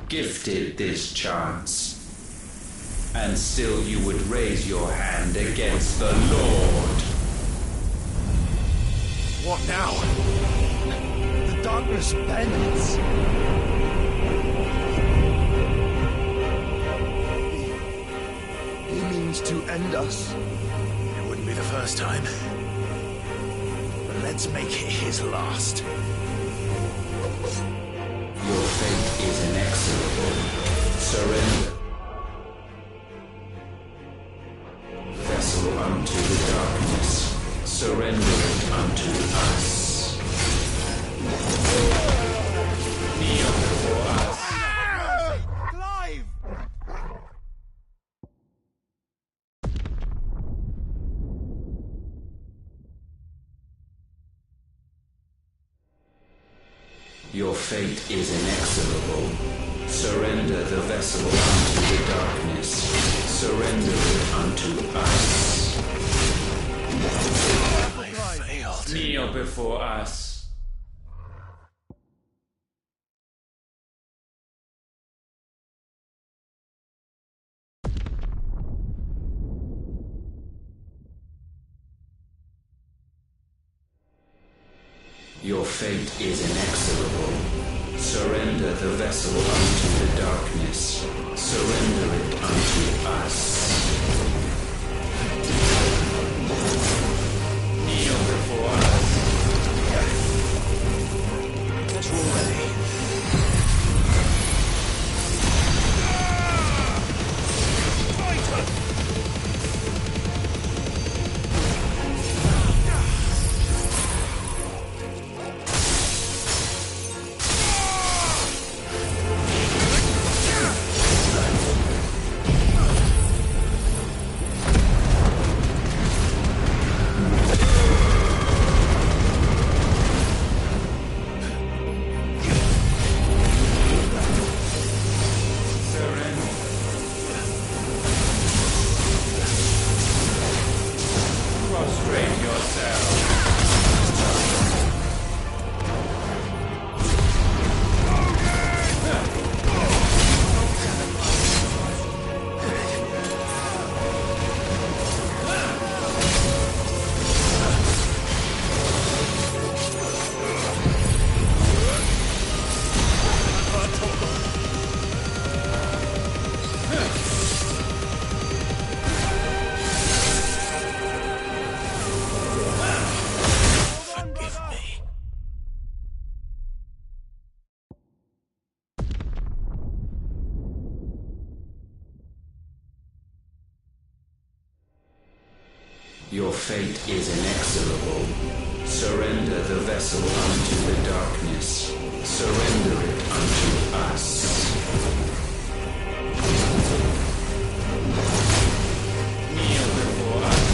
Gifted this chance, and still you would raise your hand against the Lord. What now? The darkness bends. He means to end us. It wouldn't be the first time. But let's make it his last. Your fate is inexorable. Surrender. Vessel unto the darkness. Surrender it unto us. Kneel before us. Clive! Your fate is inexorable. Surrender the vessel unto the darkness. Surrender it unto us. I failed. Kneel before us. Your fate is inexorable. Surrender the vessel unto the darkness. Surrender it unto us. Kneel before us. That's all ready. Your fate is inexorable. Surrender the vessel unto the darkness. Surrender it unto us. Kneel before us.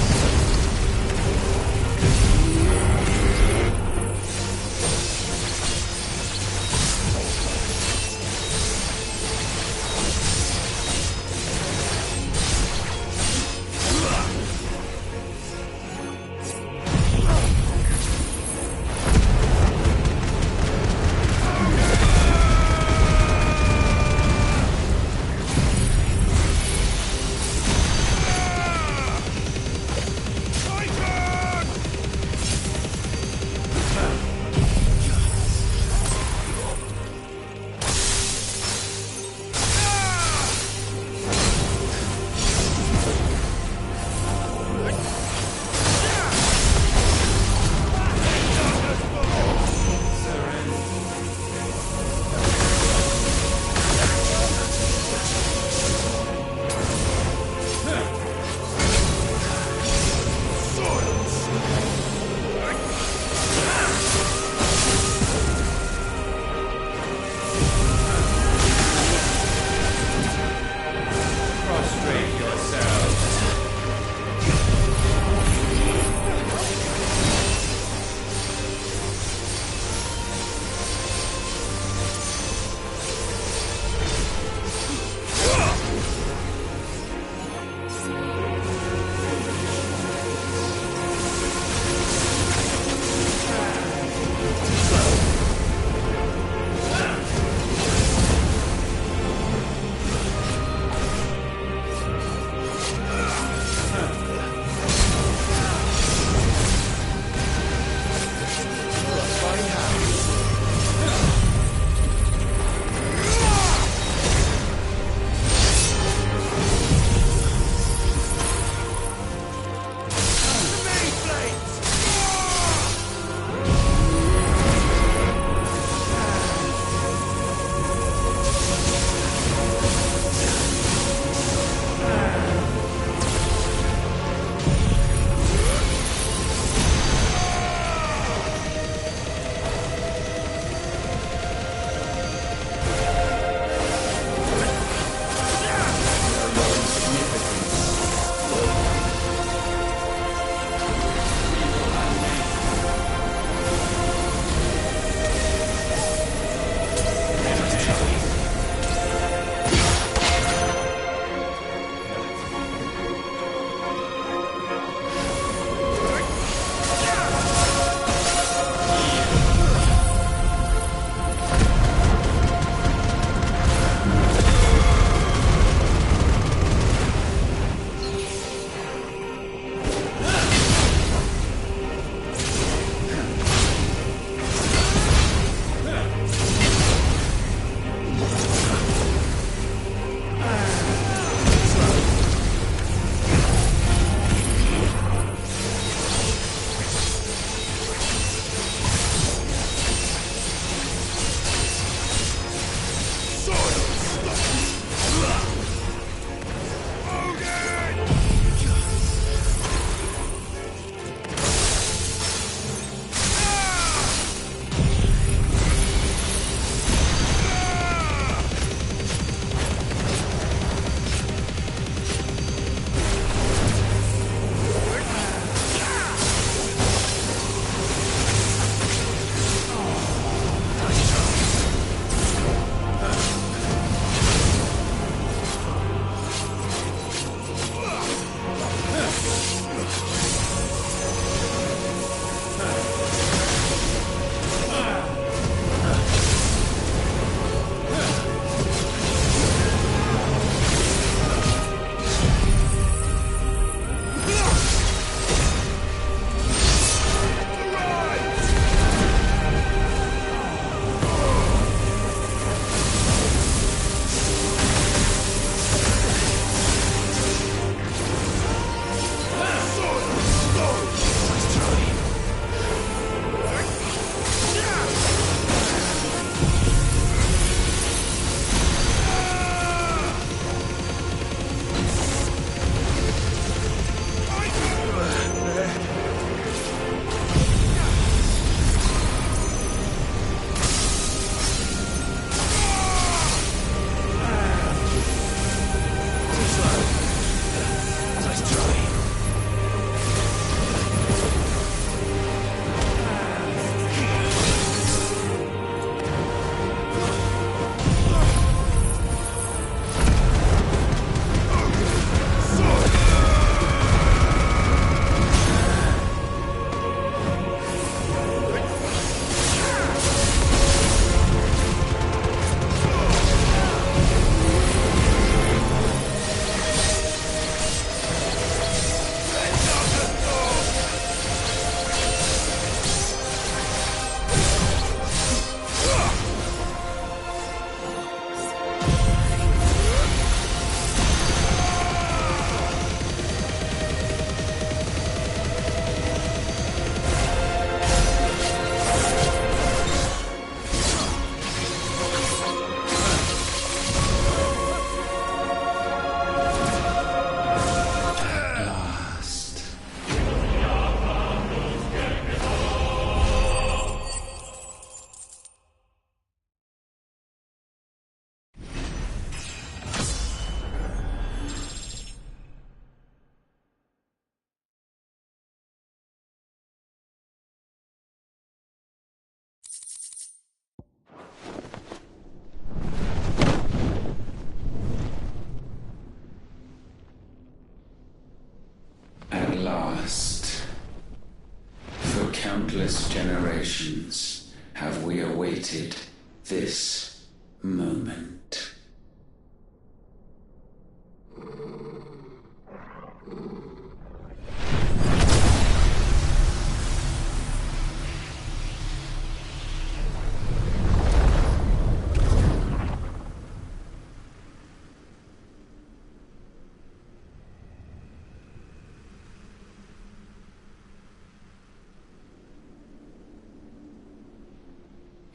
countless generations have we awaited this moment.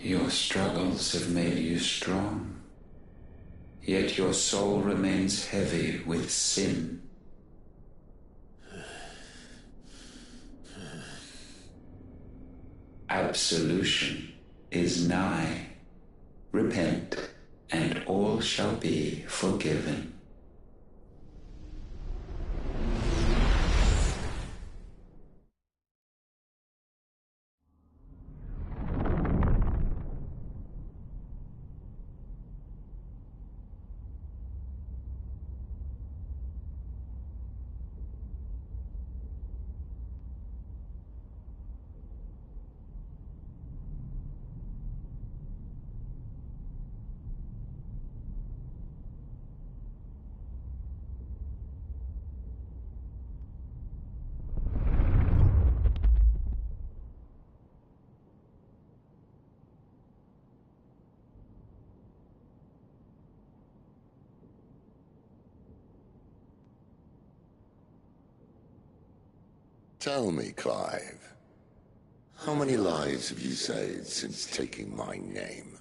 Your struggles have made you strong, yet your soul remains heavy with sin. Absolution is nigh. Repent, and all shall be forgiven. Tell me, Clive, how many lives have you saved since taking my name?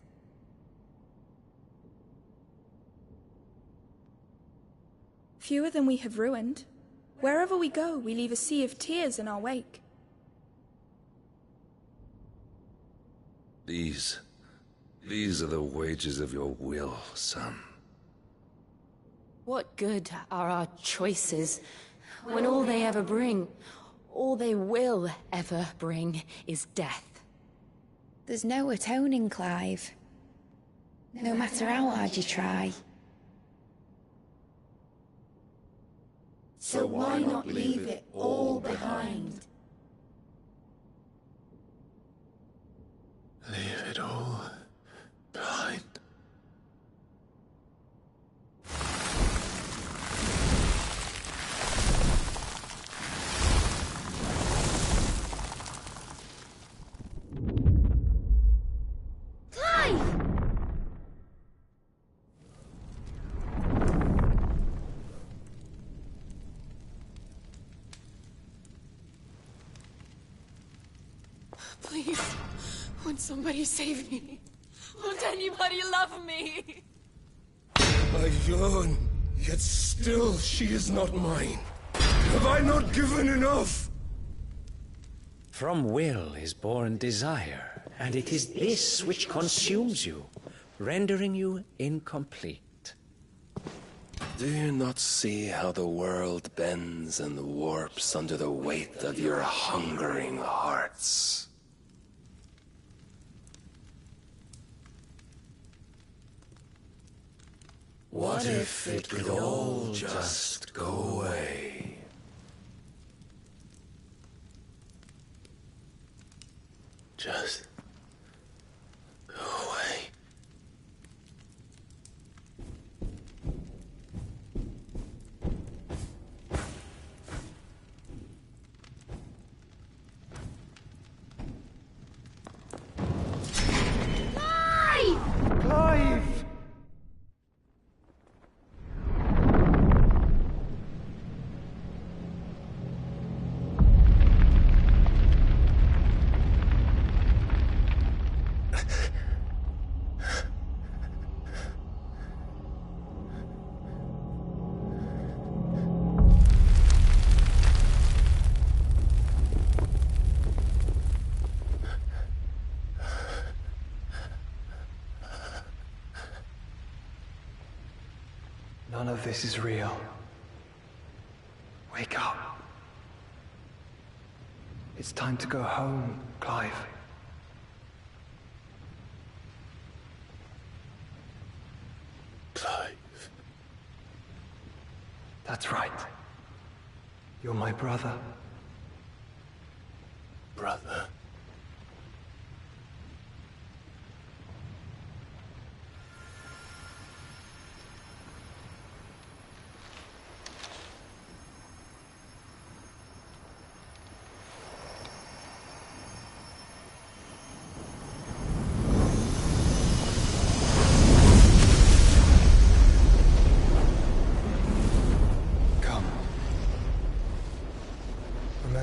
Fewer than we have ruined. Wherever we go, we leave a sea of tears in our wake. These are the wages of your will, son. What good are our choices when all they ever bring, all they will ever bring, is death? There's no atoning, Clive. No matter how hard you try. So why not leave it all behind? Leave it all behind. Please, won't somebody save me? Won't anybody love me? I yearn, yet still she is not mine. Have I not given enough? From will is born desire, and it is this which consumes you, rendering you incomplete. Do you not see how the world bends and warps under the weight of your hungering hearts? What if it could all just go away? Just go away. Clive! None of this is real. Wake up. It's time to go home, Clive. Clive. That's right. You're my brother. Brother.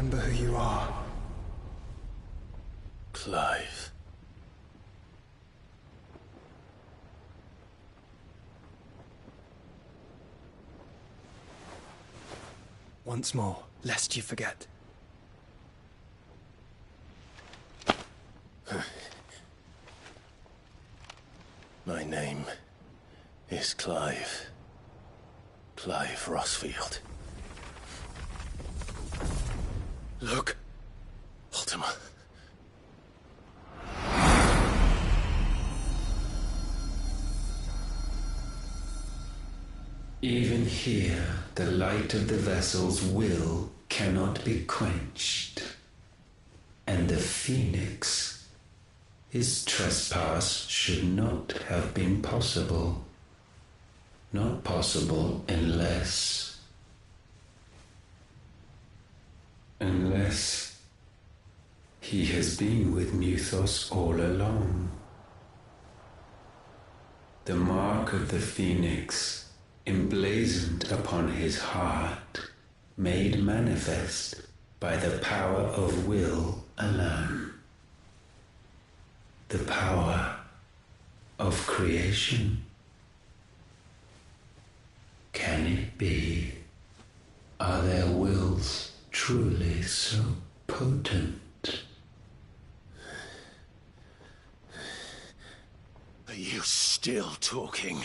remember who you are. Clive. Once more, lest you forget. My name is Clive. Clive Rossfield. Look, Ultima. Even here, the light of the vessel's will cannot be quenched. And the Phoenix, his trespass should not have been possible. Not possible unless he has been with Muthos all along. The mark of the Phoenix, emblazoned upon his heart, made manifest by the power of will alone. The power of creation. Can it be? Are their wills truly so potent? Are you still talking?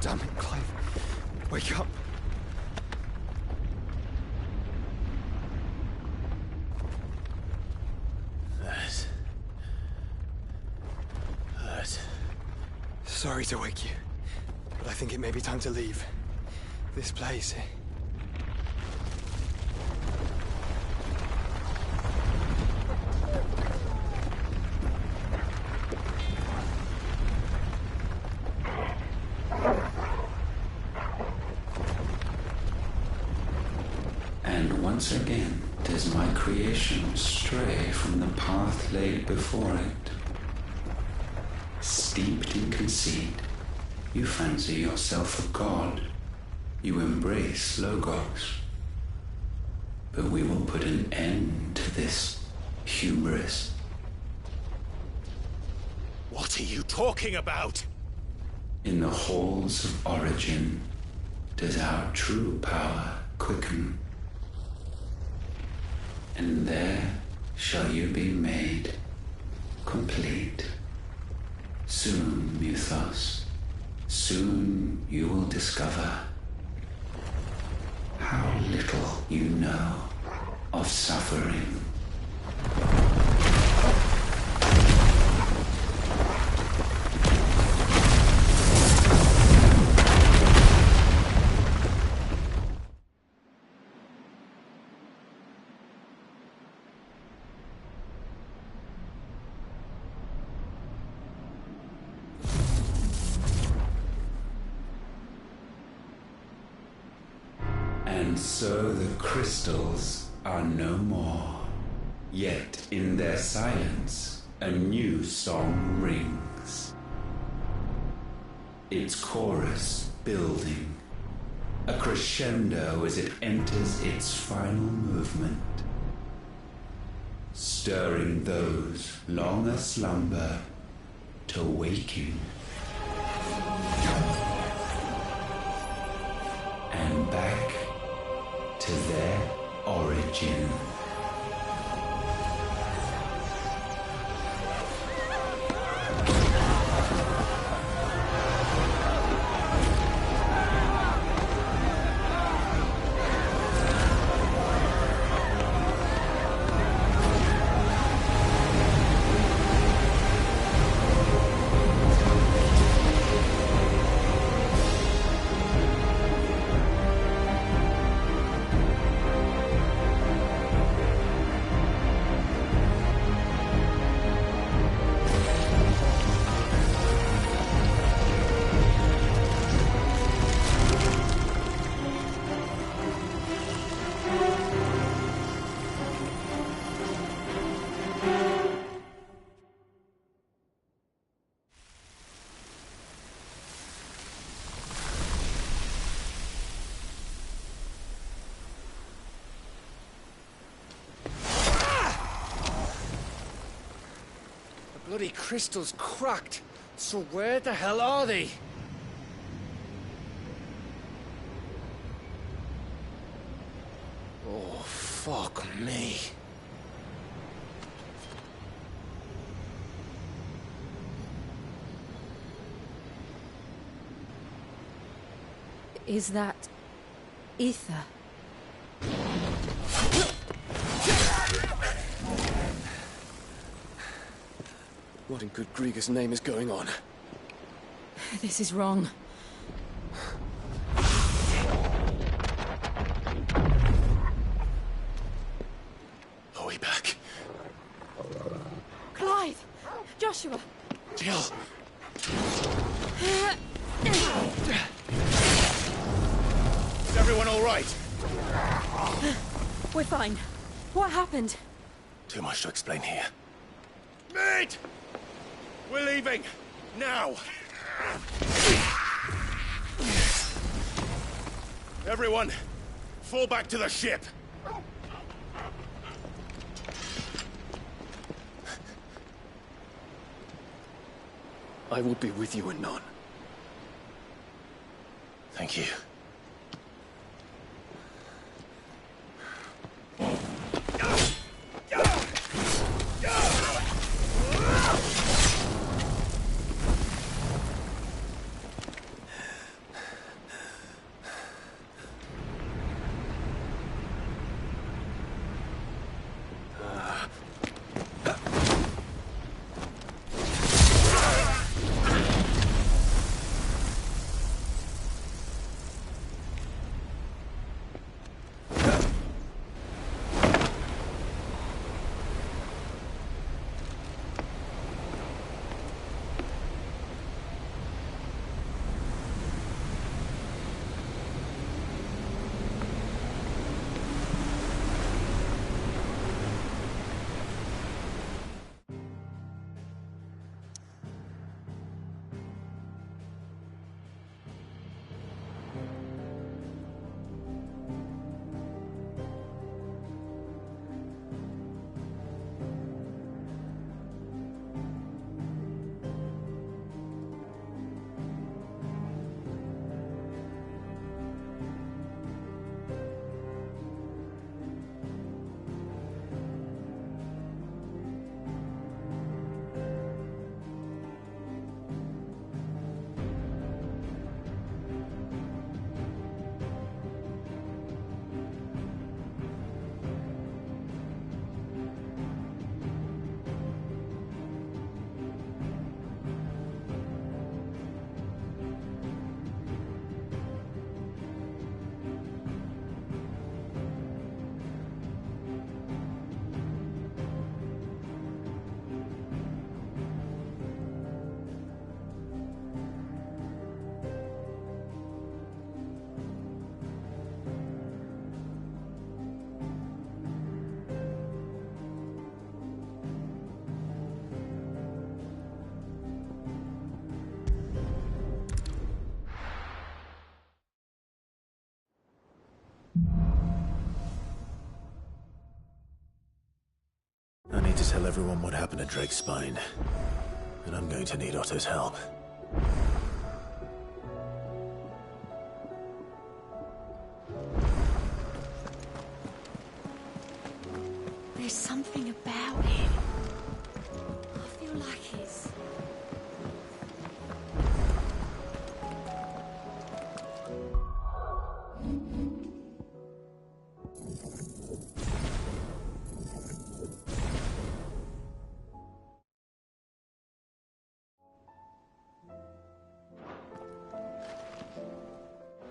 Damn it, Clive. Wake up. That hurt. Sorry to wake you, but I think it may be time to leave. This place. And once again does my creation stray from the path laid before it. Steeped in conceit, you fancy yourself a god. You embrace Logos. But we will put an end to this hubris. What are you talking about? In the halls of origin does our true power quicken. And there shall you be made complete. Soon, Muthos, soon you will discover how little you know of suffering. And And so the crystals are no more. Yet in their silence, a new song rings. Its chorus building, a crescendo as it enters its final movement, stirring those long aslumber to waking. And back to their origin. Bloody crystal's cracked. So where the hell are they? Oh, fuck me. Is that ether? What in good Grieger's name is going on? This is wrong. Are we back? Clive! Joshua! Jill! Is everyone all right? We're fine. What happened? Too much to explain here. Mate! We're leaving! Now! Everyone, fall back to the ship! I will be with you anon. Thank you. tell everyone what happened at Drake's Spine. And I'm going to need Otto's help. There's something about it. I feel like he's...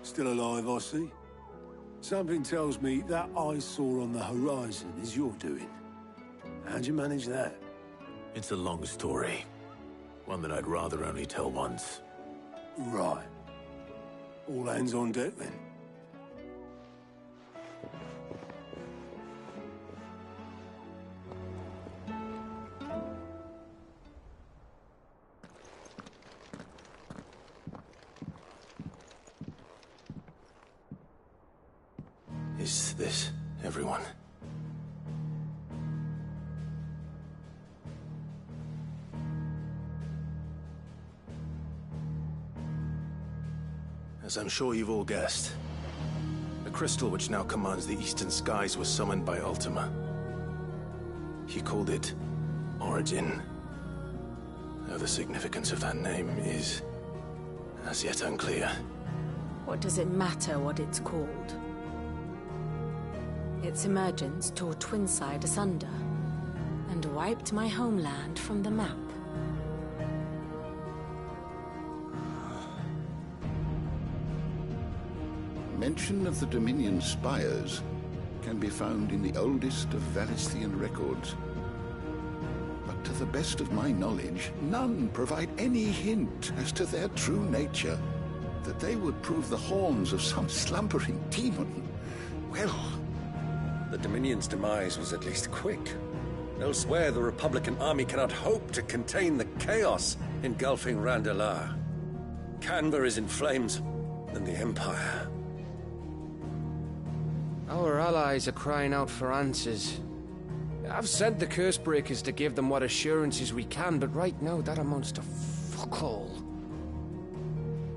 Still alive, I see. Something tells me that I saw on the horizon is your doing. How'd you manage that? It's a long story. One that I'd rather only tell once. Right. All hands on deck, then. Is this everyone? As I'm sure you've all guessed, the crystal which now commands the eastern skies was summoned by Ultima. He called it Origin. Though the significance of that name is as yet unclear. What does it matter what it's called? Its emergence tore Twinside asunder and wiped my homeland from the map. Mention of the Dominion spires can be found in the oldest of Valisthian records. But to the best of my knowledge, none provide any hint as to their true nature. That they would prove the horns of some slumbering demon. Well... The Dominion's demise was at least quick. Elsewhere, the Republican army cannot hope to contain the chaos engulfing Randalar. Canberra is in flames, and the Empire. Our allies are crying out for answers. I've sent the Cursebreakers to give them what assurances we can, but right now that amounts to fuck all.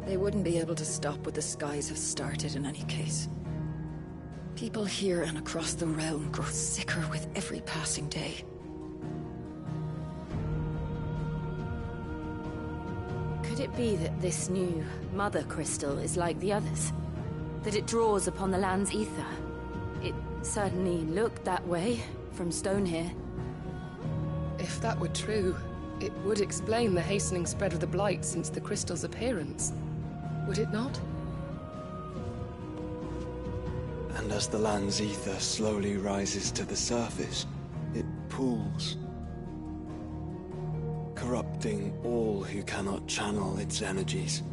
They wouldn't be able to stop what the skies have started in any case. People here and across the realm grow sicker with every passing day. Could it be that this new Mother Crystal is like the others? That it draws upon the land's ether? It certainly looked that way from stone here. If that were true, it would explain the hastening spread of the Blight since the crystal's appearance. Would it not? And as the land's ether slowly rises to the surface, it pools, corrupting all who cannot channel its energies.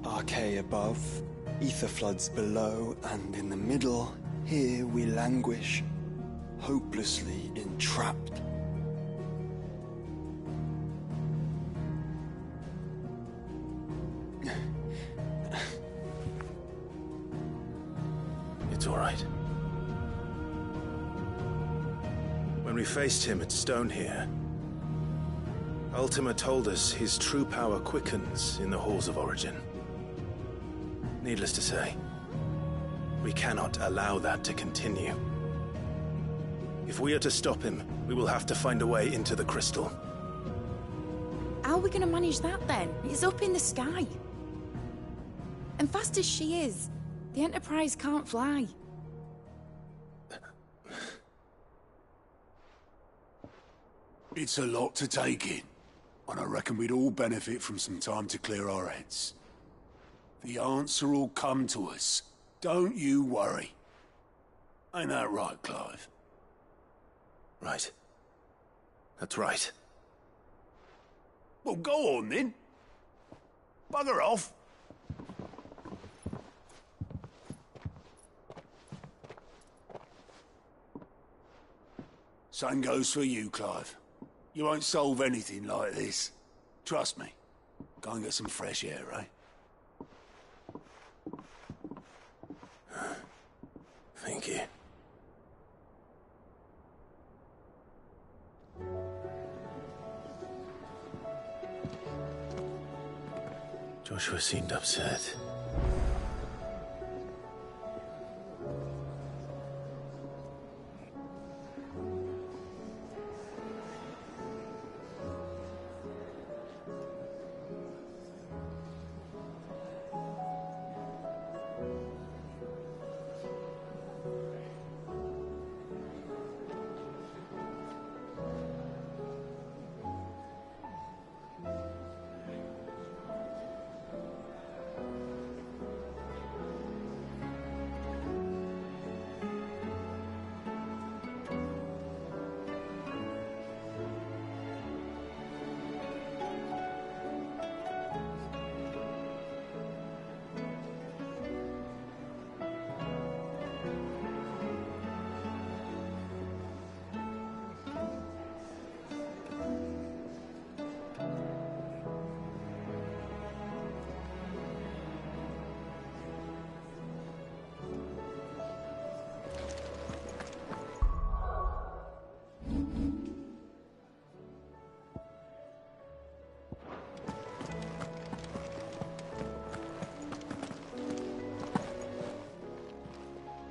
Archay above, ether floods below, and in the middle, here we languish, hopelessly entrapped. It's all right. When we faced him at Stone here, Ultima told us his true power quickens in the halls of Origin. Needless to say, we cannot allow that to continue. If we are to stop him, we will have to find a way into the crystal. How are we going to manage that then? It's up in the sky. And fast as she is, the Enterprise can't fly. It's a lot to take in, and I reckon we'd all benefit from some time to clear our heads. The answer will come to us. Don't you worry. Ain't that right, Clive? Right. That's right. Well, go on then. Bugger off. Same goes for you, Clive. You won't solve anything like this. Trust me. Go and get some fresh air, eh? Thank you. Joshua seemed upset.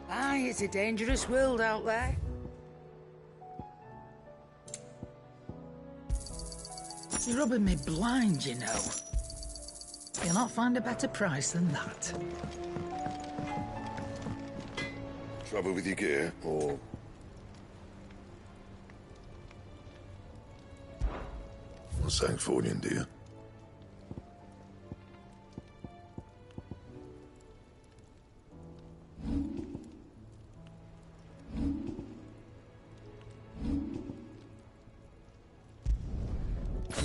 Aye, it's a dangerous world out there. You're rubbing me blind, you know. You'll not find a better price than that. Trouble with your gear, or... What's Sancfordian, dear?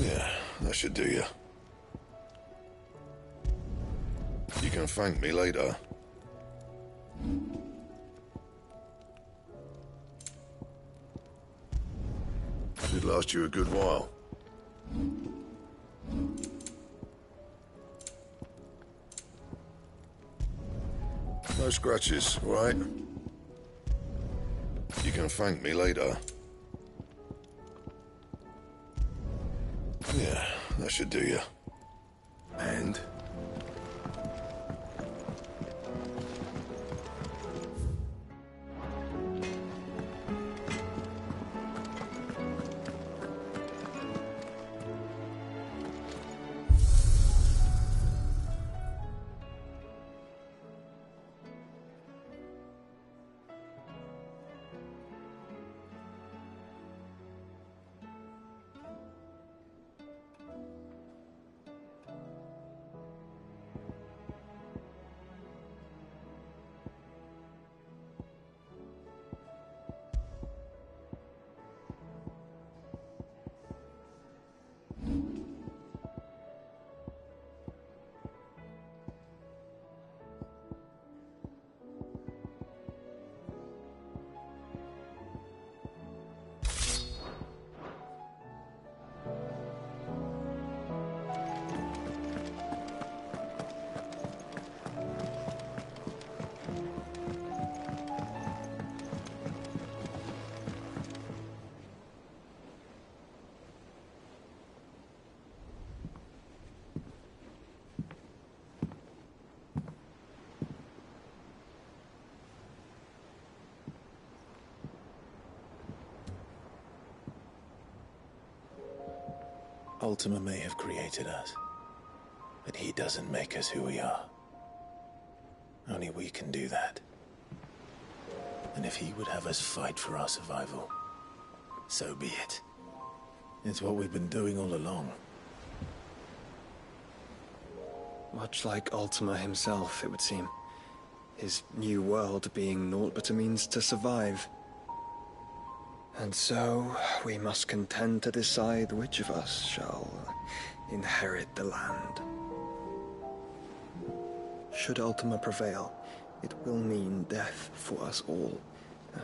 Yeah, that should do you. You can thank me later. Should last you a good while. No scratches, all right? You can thank me later. Yeah, that should do you. And? Ultima may have created us, but he doesn't make us who we are. Only we can do that. And if he would have us fight for our survival, so be it. It's what we've been doing all along. Much like Ultima himself, it would seem. His new world being naught but a means to survive. And so, we must contend to decide which of us shall inherit the land. Should Ultima prevail, it will mean death for us all.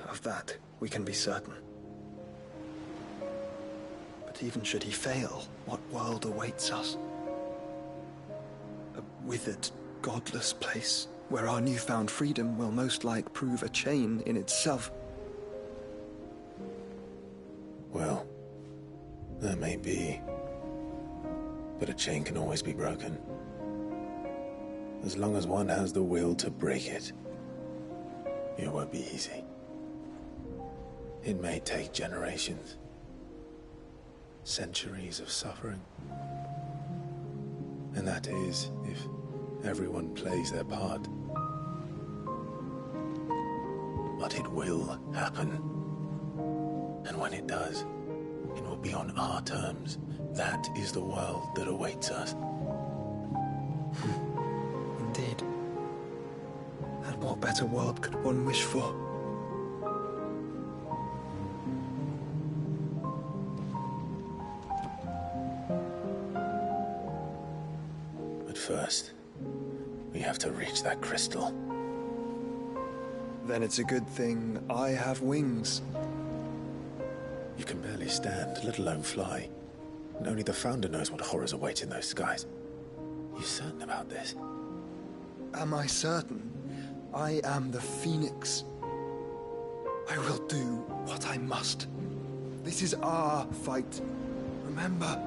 Of that, we can be certain. But even should he fail, what world awaits us? A withered, godless place, where our newfound freedom will most like prove a chain in itself. Well, that may be. But a chain can always be broken. as long as one has the will to break it. It won't be easy. It may take generations. Centuries of suffering. And that is, if everyone plays their part. But it will happen. And when it does, it will be on our terms. That is the world that awaits us. Indeed. And what better world could one wish for? But first, we have to reach that crystal. Then it's a good thing I have wings. You can barely stand, let alone fly. And only the Founder knows what horrors await in those skies. You certain about this? Am I certain? I am the Phoenix. I will do what I must. This is our fight. Remember?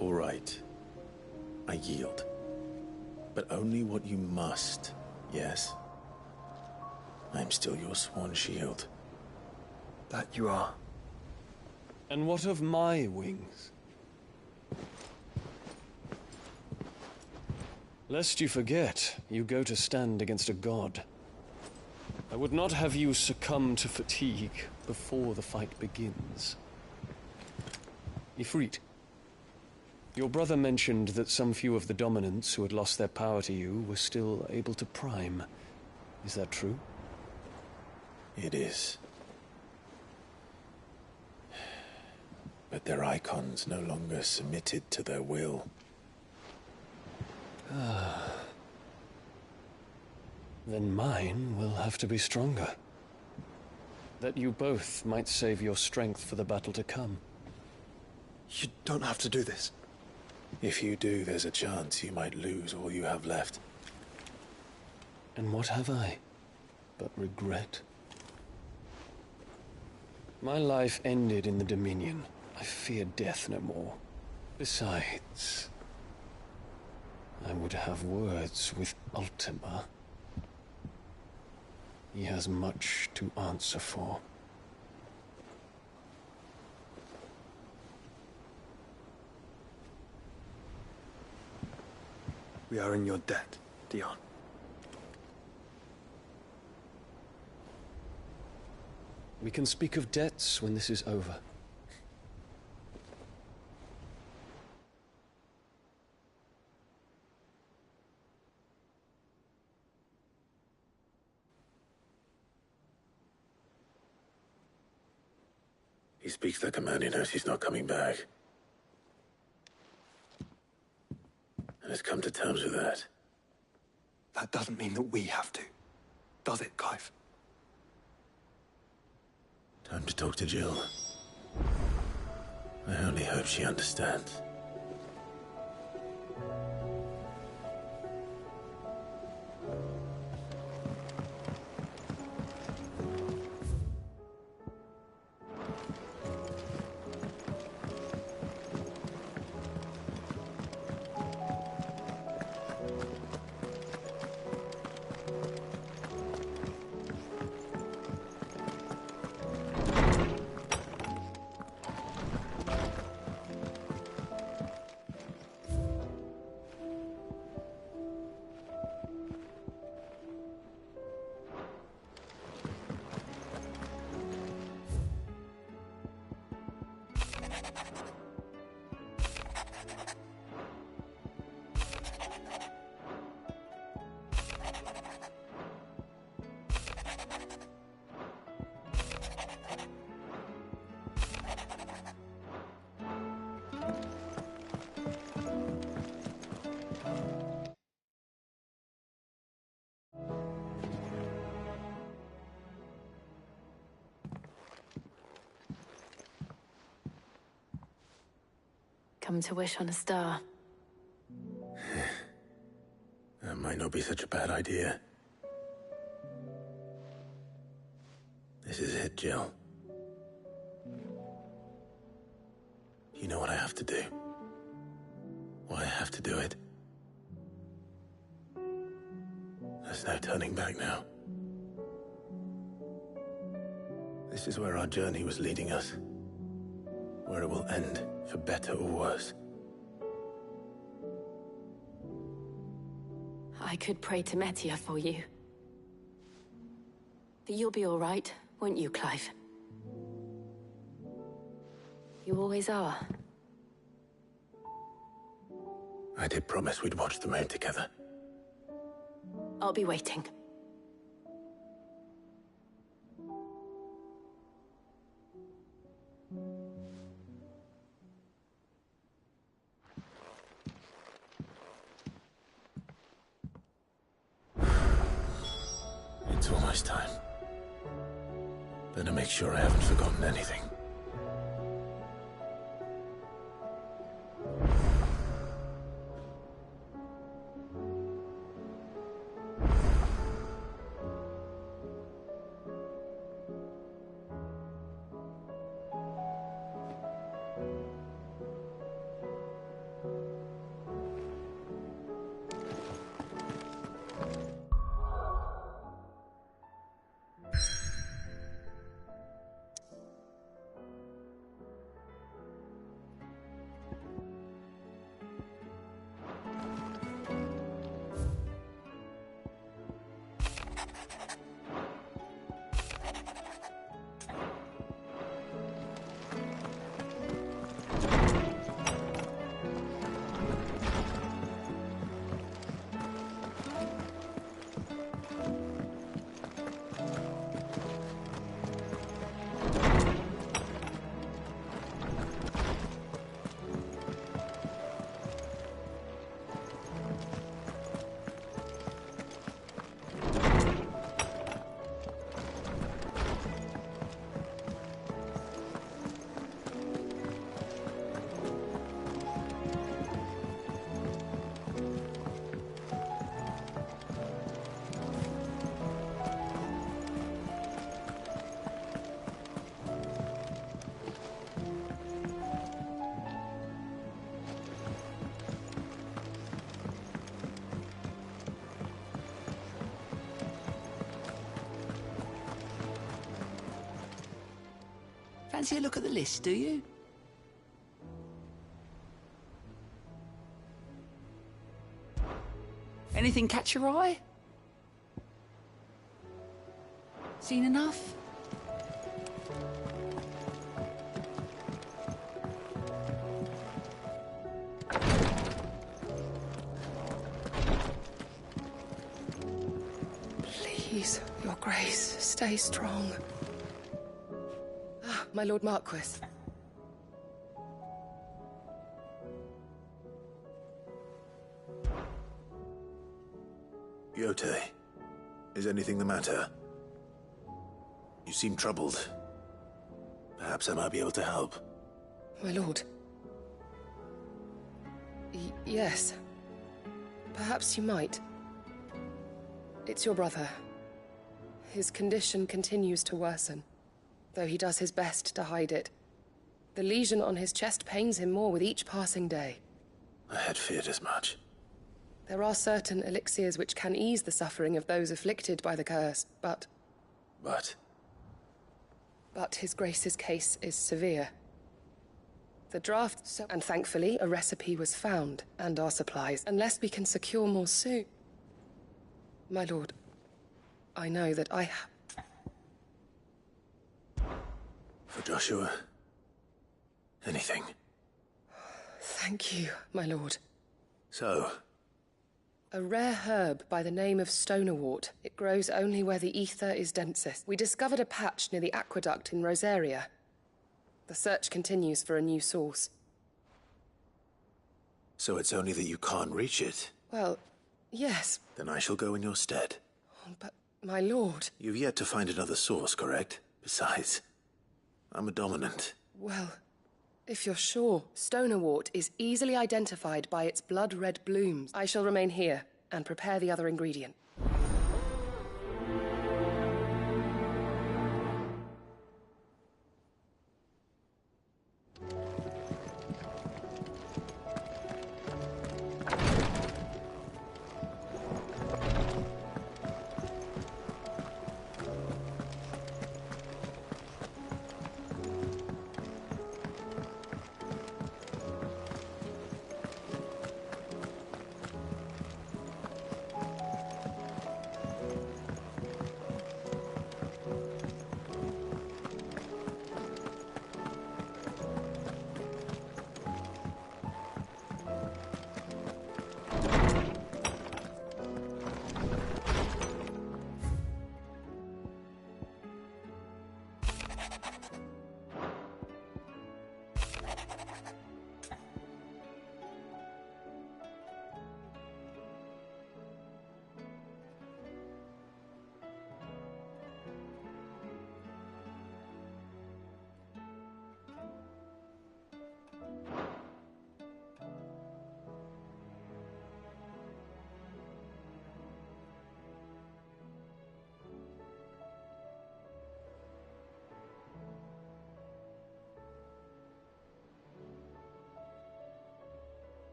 All right. I yield. But only what you must, yes? I'm still your swan shield. That you are. And what of my wings? Lest you forget, you go to stand against a god. I would not have you succumb to fatigue before the fight begins. Ifrit, your brother mentioned that some few of the dominants who had lost their power to you were still able to prime. Is that true? It is. But their icons no longer submitted to their will. Then mine will have to be stronger. That you both might save your strength for the battle to come. You don't have to do this. If you do, there's a chance you might lose all you have left. And what have I but regret? My life ended in the Dominion. I fear death no more. Besides, I would have words with Ultima. He has much to answer for. We are in your debt, Dion. We can speak of debts when this is over. He speaks the command, he knows he's not coming back. And has come to terms with that. That doesn't mean that we have to, does it, Clive? Time to talk to Jill. I only hope she understands. Come to wish on a star. That might not be such a bad idea. This is it, Jill. You know what I have to do. Why I have to do it. There's no turning back now. This is where our journey was leading us. Where it will end, for better or worse. I could pray to Metia for you. But you'll be all right, won't you, Clive? You always are. I did promise we'd watch the moon together. I'll be waiting. It's almost time. Better make sure I haven't forgotten anything. Fancy a look at the list, do you? Anything catch your eye? Seen enough? Please, Your Grace, stay strong. Ah, my Lord Marquis. Yote, is anything the matter? You seem troubled. Perhaps I might be able to help. My lord. Yes. Perhaps you might. It's your brother. His condition continues to worsen, though he does his best to hide it. The lesion on his chest pains him more with each passing day. I had feared as much. There are certain elixirs which can ease the suffering of those afflicted by the curse, but... But His Grace's case is severe. The draft, and thankfully a recipe was found, and our supplies, unless we can secure more soon. My lord, I know that I have... For Joshua, anything. Thank you, my lord. So... A rare herb by the name of stonerwort. It grows only where the ether is densest. We discovered a patch near the aqueduct in Rosaria. The search continues for a new source. So it's only that you can't reach it? Well, yes. Then I shall go in your stead. But, my lord... You've yet to find another source, correct? Besides, I'm a dominant. Well, If you're sure, Stonerwort is easily identified by its blood-red blooms. I shall remain here and prepare the other ingredient.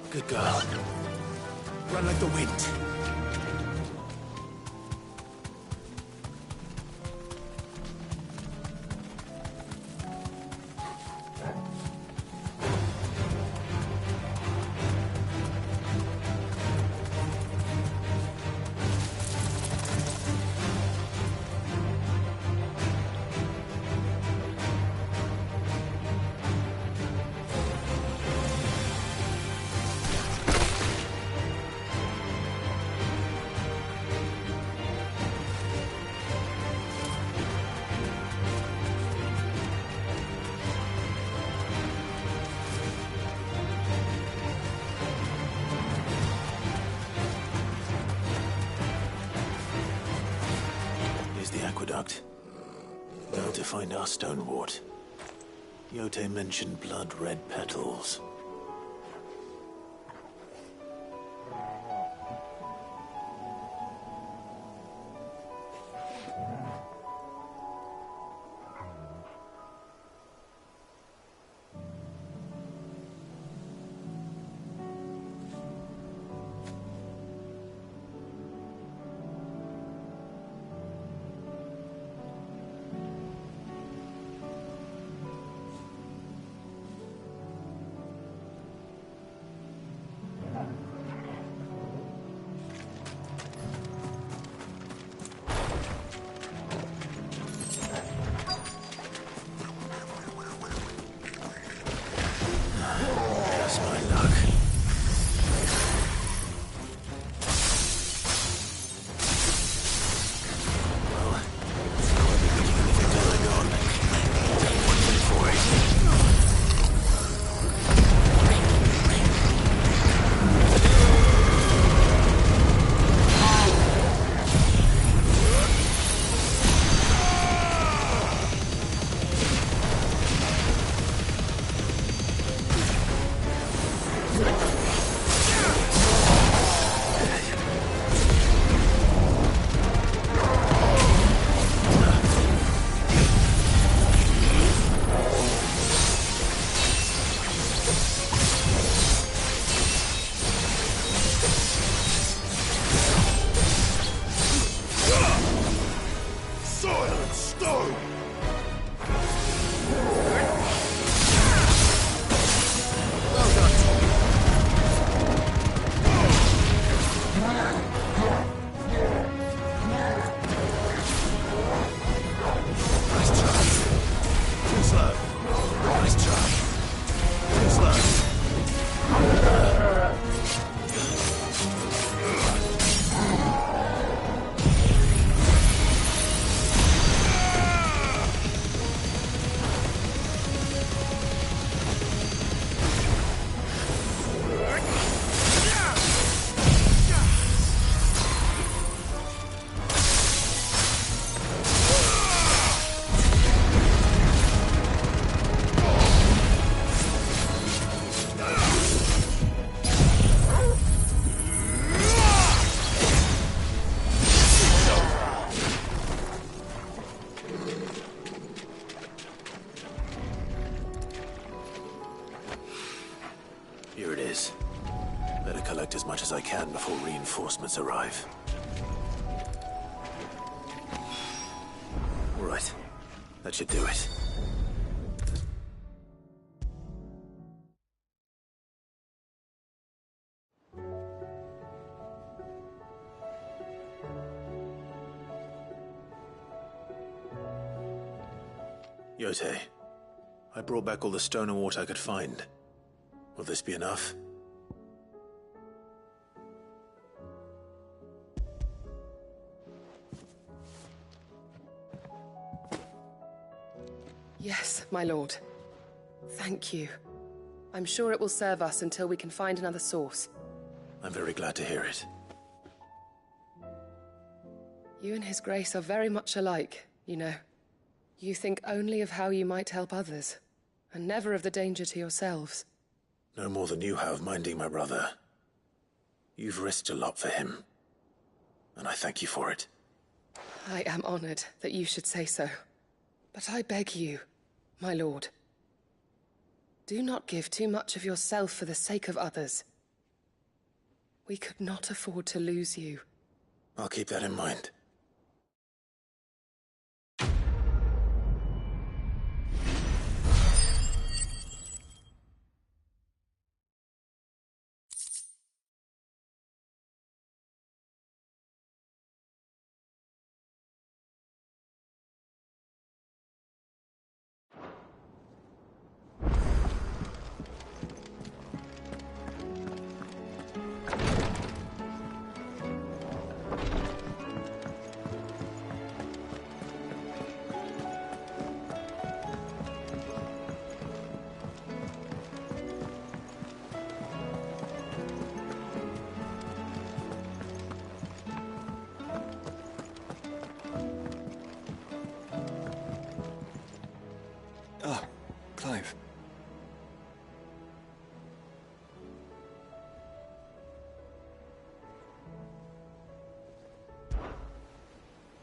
Good girl. Run like the wind. Aqueduct. Now to find our Stonewort. Yote mentioned blood-red petals. But stone! Well done. Nice try. Too slow. Nice try. Too slow. Here it is. Better collect as much as I can before reinforcements arrive. All right. That should do it. Yote, I brought back all the stone and water I could find. Will this be enough? Yes, my lord. Thank you. I'm sure it will serve us until we can find another source. I'm very glad to hear it. You and His Grace are very much alike, you know. You think only of how you might help others, and never of the danger to yourselves. No more than you have minding my brother. You've risked a lot for him, and I thank you for it. I am honored that you should say so. But I beg you, my lord, do not give too much of yourself for the sake of others. We could not afford to lose you. I'll keep that in mind. Ah, Clive.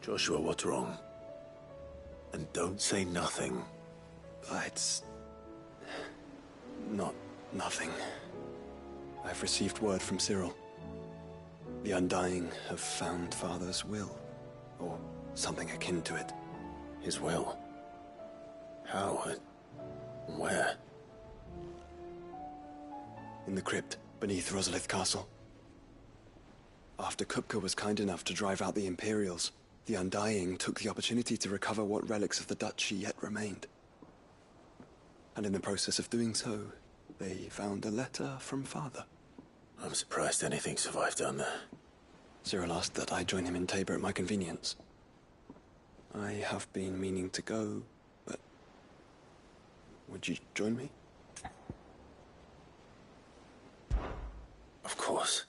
Joshua, what's wrong? And don't say nothing. It's... not nothing. I've received word from Cyril. The Undying have found Father's will, or something akin to it. His will? How and where? In the crypt beneath Rosalith Castle. After Kupka was kind enough to drive out the Imperials, the Undying took the opportunity to recover what relics of the Duchy yet remained. And in the process of doing so, they found a letter from Father. I'm surprised anything survived down there. Cyril asked that I join him in Tabor at my convenience. I have been meaning to go, but... would you join me? Of course.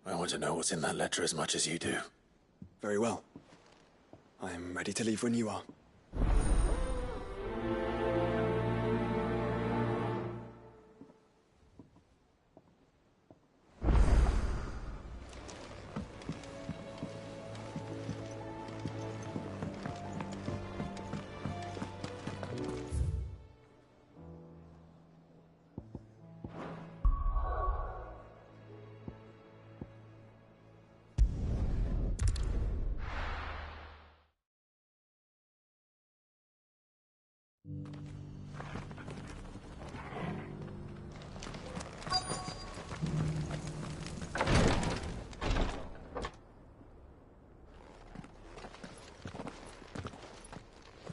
I want to know what's in that letter as much as you do. Very well. I am ready to leave when you are.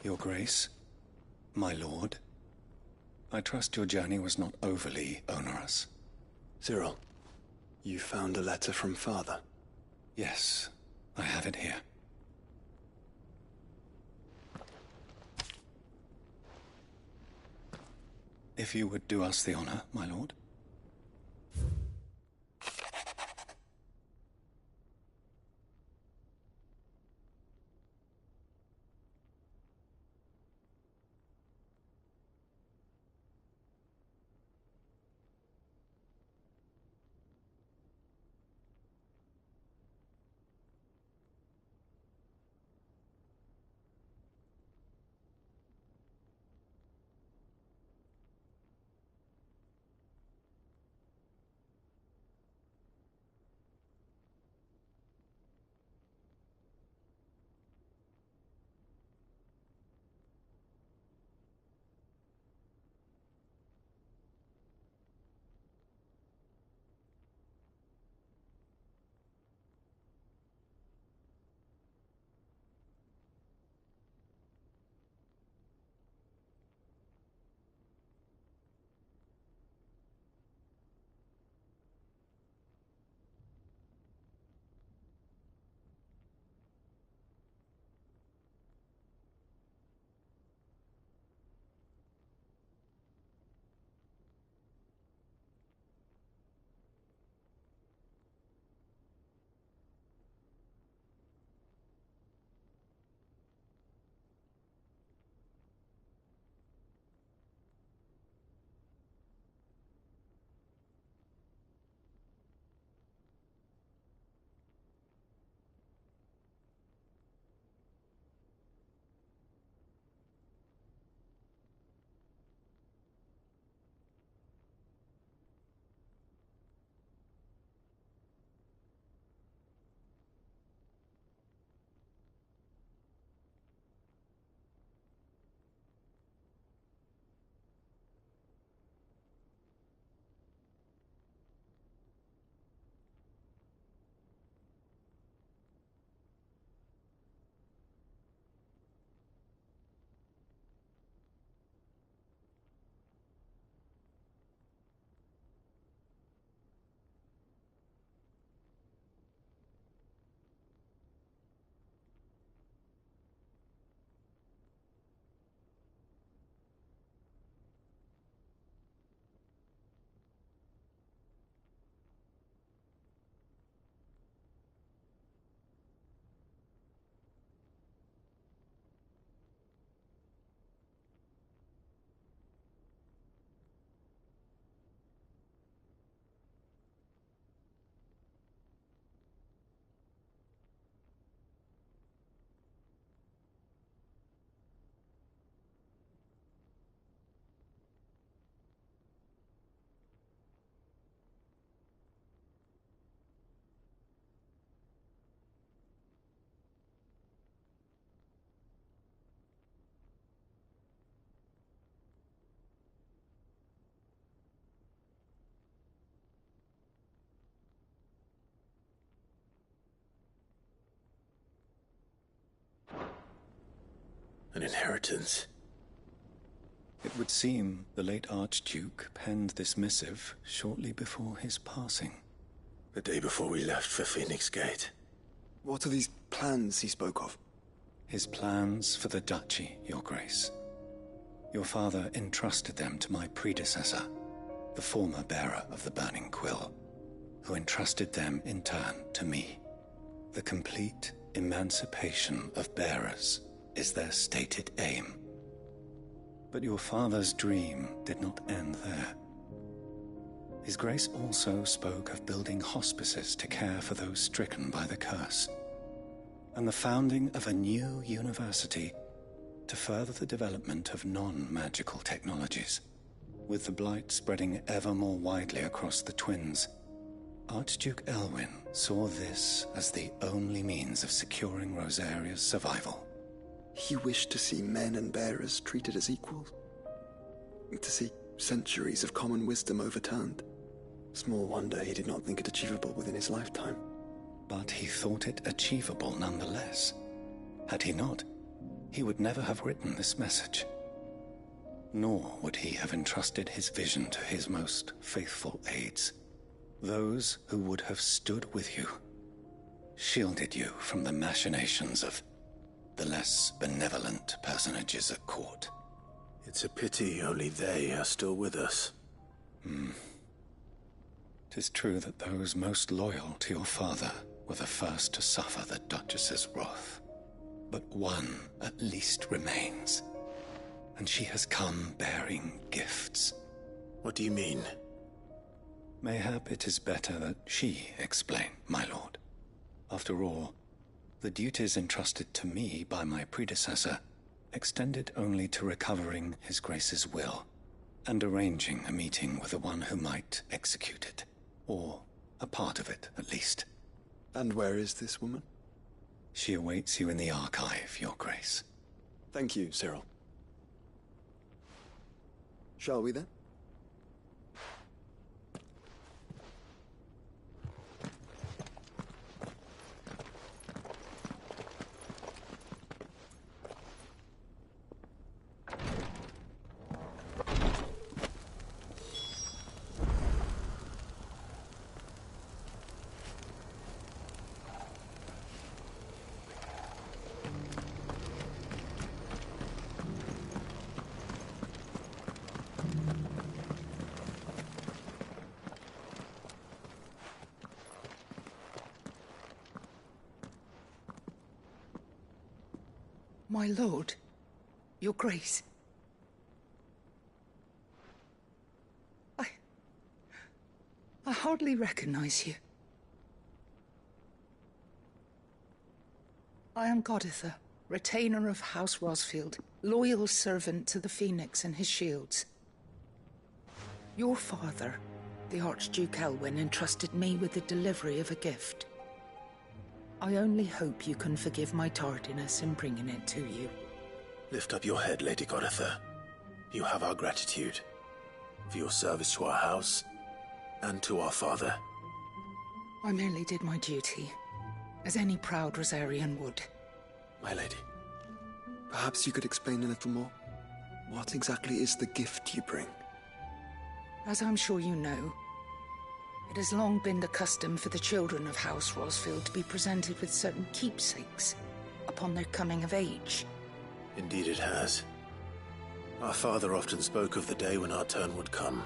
Your Grace, my lord, I trust your journey was not overly onerous. Cyril, you found a letter from Father? Yes, I have it here. If you would do us the honor, my lord. An inheritance. It would seem the late Archduke penned this missive shortly before his passing. The day before we left for Phoenix Gate. What are these plans he spoke of? His plans for the duchy, Your Grace. Your father entrusted them to my predecessor, the former bearer of the Burning Quill, who entrusted them in turn to me. The complete emancipation of bearers is their stated aim. But your father's dream did not end there. His Grace also spoke of building hospices to care for those stricken by the curse, and the founding of a new university to further the development of non-magical technologies. With the blight spreading ever more widely across the twins, Archduke Elwyn saw this as the only means of securing Rosaria's survival. He wished to see men and bearers treated as equals. To see centuries of common wisdom overturned. Small wonder he did not think it achievable within his lifetime. But he thought it achievable nonetheless. Had he not, he would never have written this message. Nor would he have entrusted his vision to his most faithful aides, those who would have stood with you, shielded you from the machinations of the less benevolent personages at court. It's a pity only they are still with us. 'Tis true that those most loyal to your father were the first to suffer the Duchess's wrath. But one at least remains, and she has come bearing gifts. What do you mean? Mayhap it is better that she explain, my lord. After all, the duties entrusted to me by my predecessor extended only to recovering His Grace's will and arranging a meeting with the one who might execute it, or a part of it at least. And where is this woman? She awaits you in the archive, Your Grace. Thank you, Cyril. Shall we then? My lord, Your Grace. I hardly recognize you. I am Goditha, retainer of House Rosfield, loyal servant to the Phoenix and his shields. Your father, the Archduke Elwyn, entrusted me with the delivery of a gift. I only hope you can forgive my tardiness in bringing it to you. Lift up your head, Lady Goditha. You have our gratitude for your service to our house and to our father. I merely did my duty, as any proud Rosarian would. My lady, perhaps you could explain a little more? What exactly is the gift you bring? As I'm sure you know, it has long been the custom for the children of House Rosfield to be presented with certain keepsakes upon their coming of age. Indeed it has. Our father often spoke of the day when our turn would come.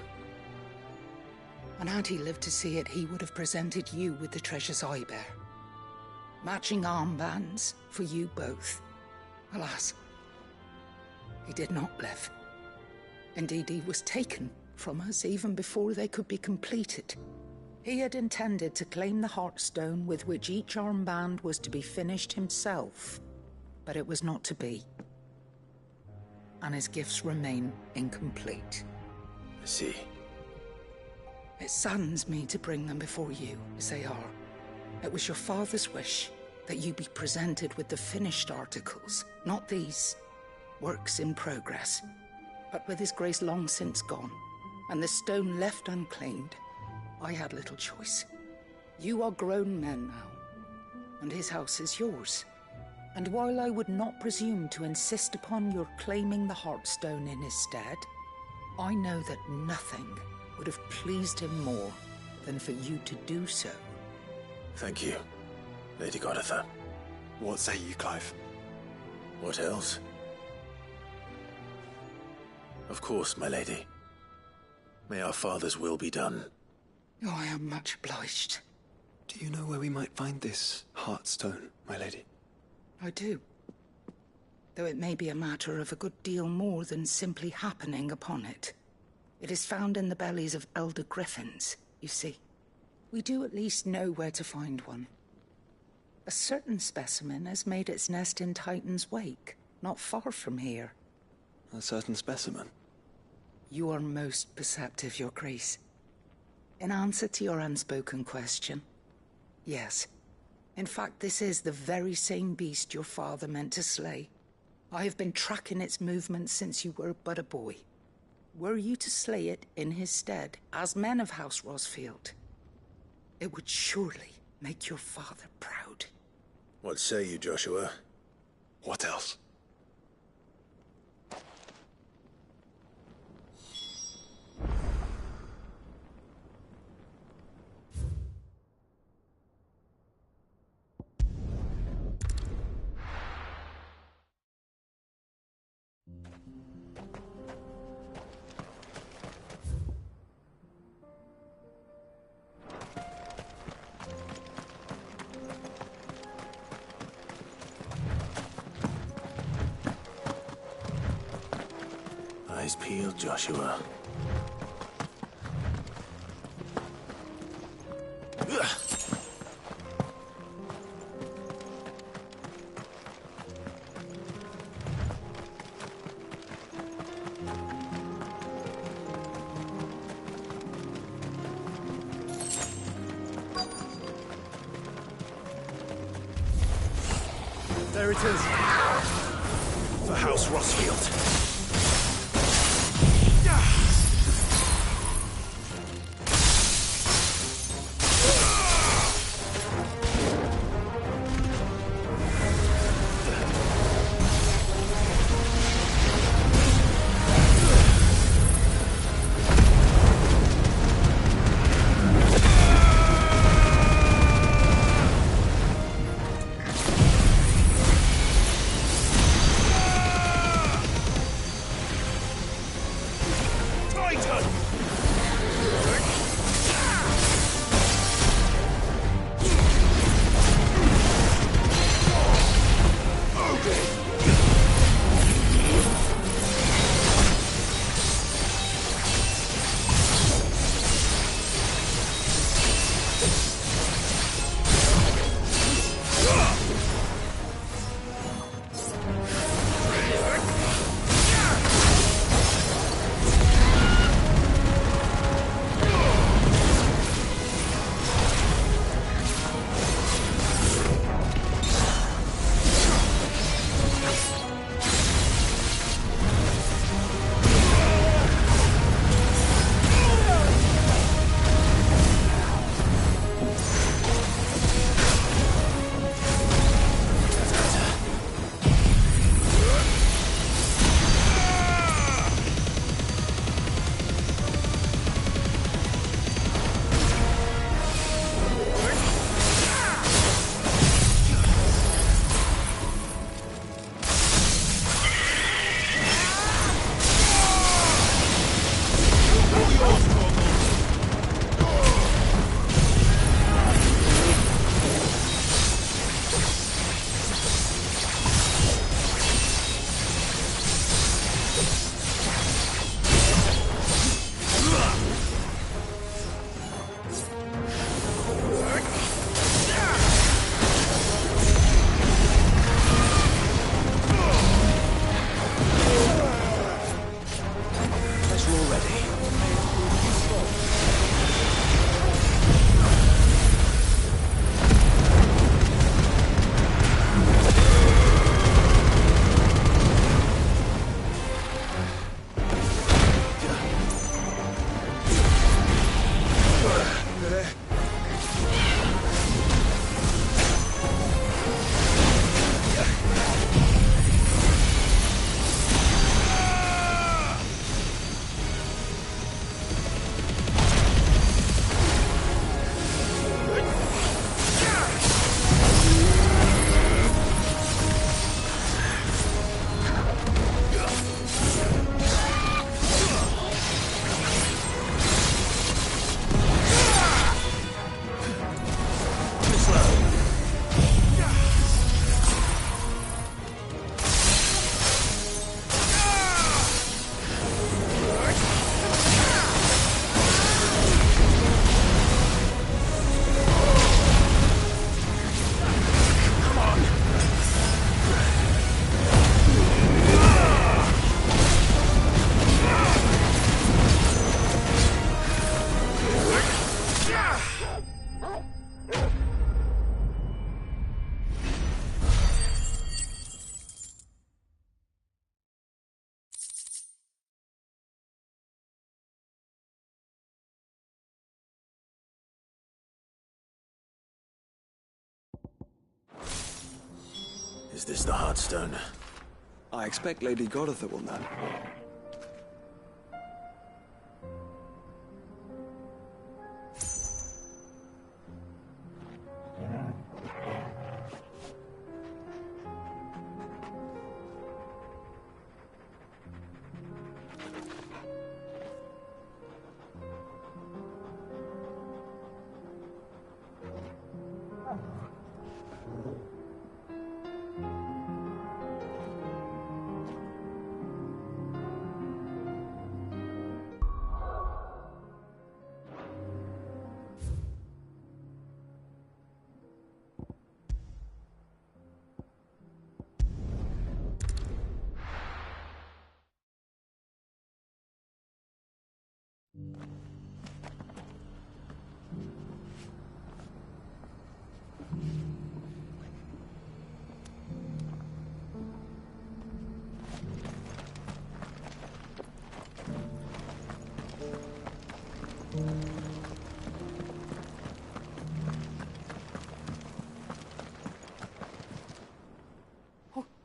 And had he lived to see it, he would have presented you with the treasures I bear. Matching armbands for you both. Alas, he did not live. Indeed, he was taken from us even before they could be completed. He had intended to claim the Heartstone with which each armband was to be finished himself, but it was not to be. And his gifts remain incomplete. I see. It saddens me to bring them before you, as they are. It was your father's wish that you be presented with the finished articles, not these, works in progress. But with his grace long since gone, and the stone left unclaimed, I had little choice. You are grown men now, and his house is yours. And while I would not presume to insist upon your claiming the Heartstone in his stead, I know that nothing would have pleased him more than for you to do so. Thank you, Lady Goditha. What say you, Clive? What else? Of course, my lady. May our father's will be done. Oh, I am much obliged. Do you know where we might find this Heartstone, my lady? I do. Though it may be a matter of a good deal more than simply happening upon it. It is found in the bellies of elder griffins, you see. We do at least know where to find one. A certain specimen has made its nest in Titan's Wake, not far from here. A certain specimen? You are most perceptive, Your Grace. In answer to your unspoken question, yes. In fact, this is the very same beast your father meant to slay. I have been tracking its movements since you were but a boy. Were you to slay it in his stead, as men of House Rosfield, it would surely make your father proud. What say you, Joshua? What else? Eyes peeled, Joshua. There it is. For House Rossfield. Is this the Heartstone? I expect Lady Godotha will know.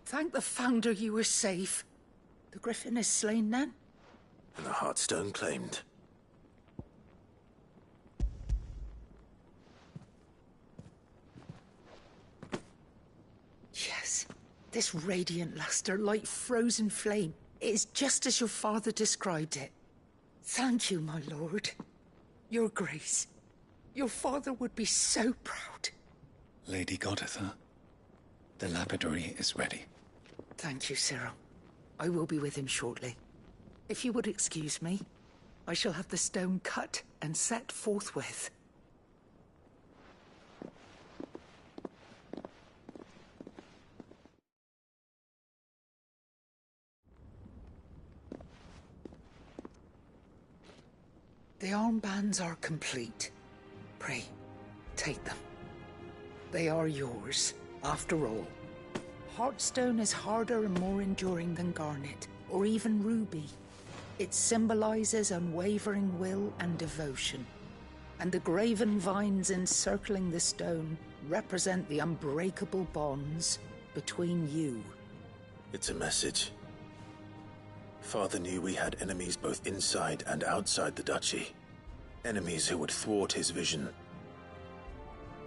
Thank the Founder you were safe. The Griffin is slain then? And the Heartstone claimed. Yes. This radiant luster, like frozen flame. It is just as your father described it. Thank you, my lord. Your Grace. Your father would be so proud. Lady Goditha, the lapidary is ready. Thank you, Cyril. I will be with him shortly. If you would excuse me, I shall have the stone cut and set forthwith. The armbands are complete. Pray, take them. They are yours, after all. Heartstone is harder and more enduring than garnet, or even ruby. It symbolizes unwavering will and devotion. And the graven vines encircling the stone represent the unbreakable bonds between you. It's a message. Father knew we had enemies both inside and outside the duchy. Enemies who would thwart his vision.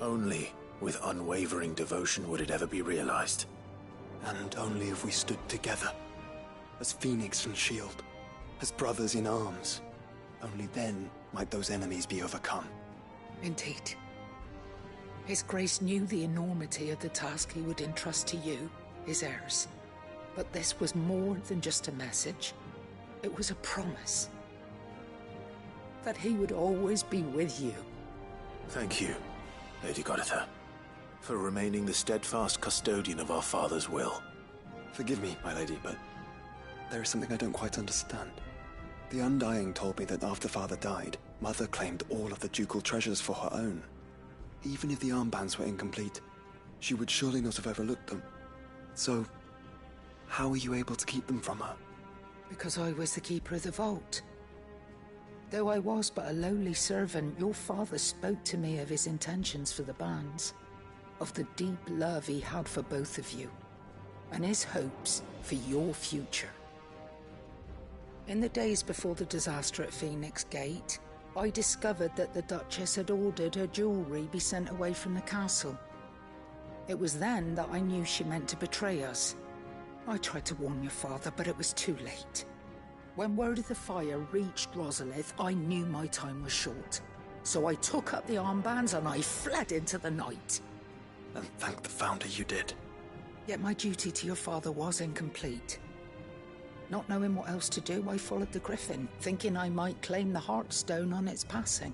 Only with unwavering devotion would it ever be realized. And only if we stood together, as Phoenix and Shield, as brothers in arms. Only then might those enemies be overcome. Indeed. His Grace knew the enormity of the task he would entrust to you, his heirs. But this was more than just a message. It was a promise. That he would always be with you. Thank you, Lady Goditha, for remaining the steadfast custodian of our father's will. Forgive me, my lady, but there is something I don't quite understand. The Undying told me that after Father died, Mother claimed all of the ducal treasures for her own. Even if the armbands were incomplete, she would surely not have overlooked them. So, how were you able to keep them from her? Because I was the keeper of the vault. Though I was but a lowly servant, your father spoke to me of his intentions for the bands, of the deep love he had for both of you, and his hopes for your future. In the days before the disaster at Phoenix Gate, I discovered that the Duchess had ordered her jewelry be sent away from the castle. It was then that I knew she meant to betray us. I tried to warn your father, but it was too late. When word of the fire reached Rosalith, I knew my time was short. So I took up the armbands and I fled into the night. And thank the Founder you did. Yet my duty to your father was incomplete. Not knowing what else to do, I followed the Griffin, thinking I might claim the Heartstone on its passing.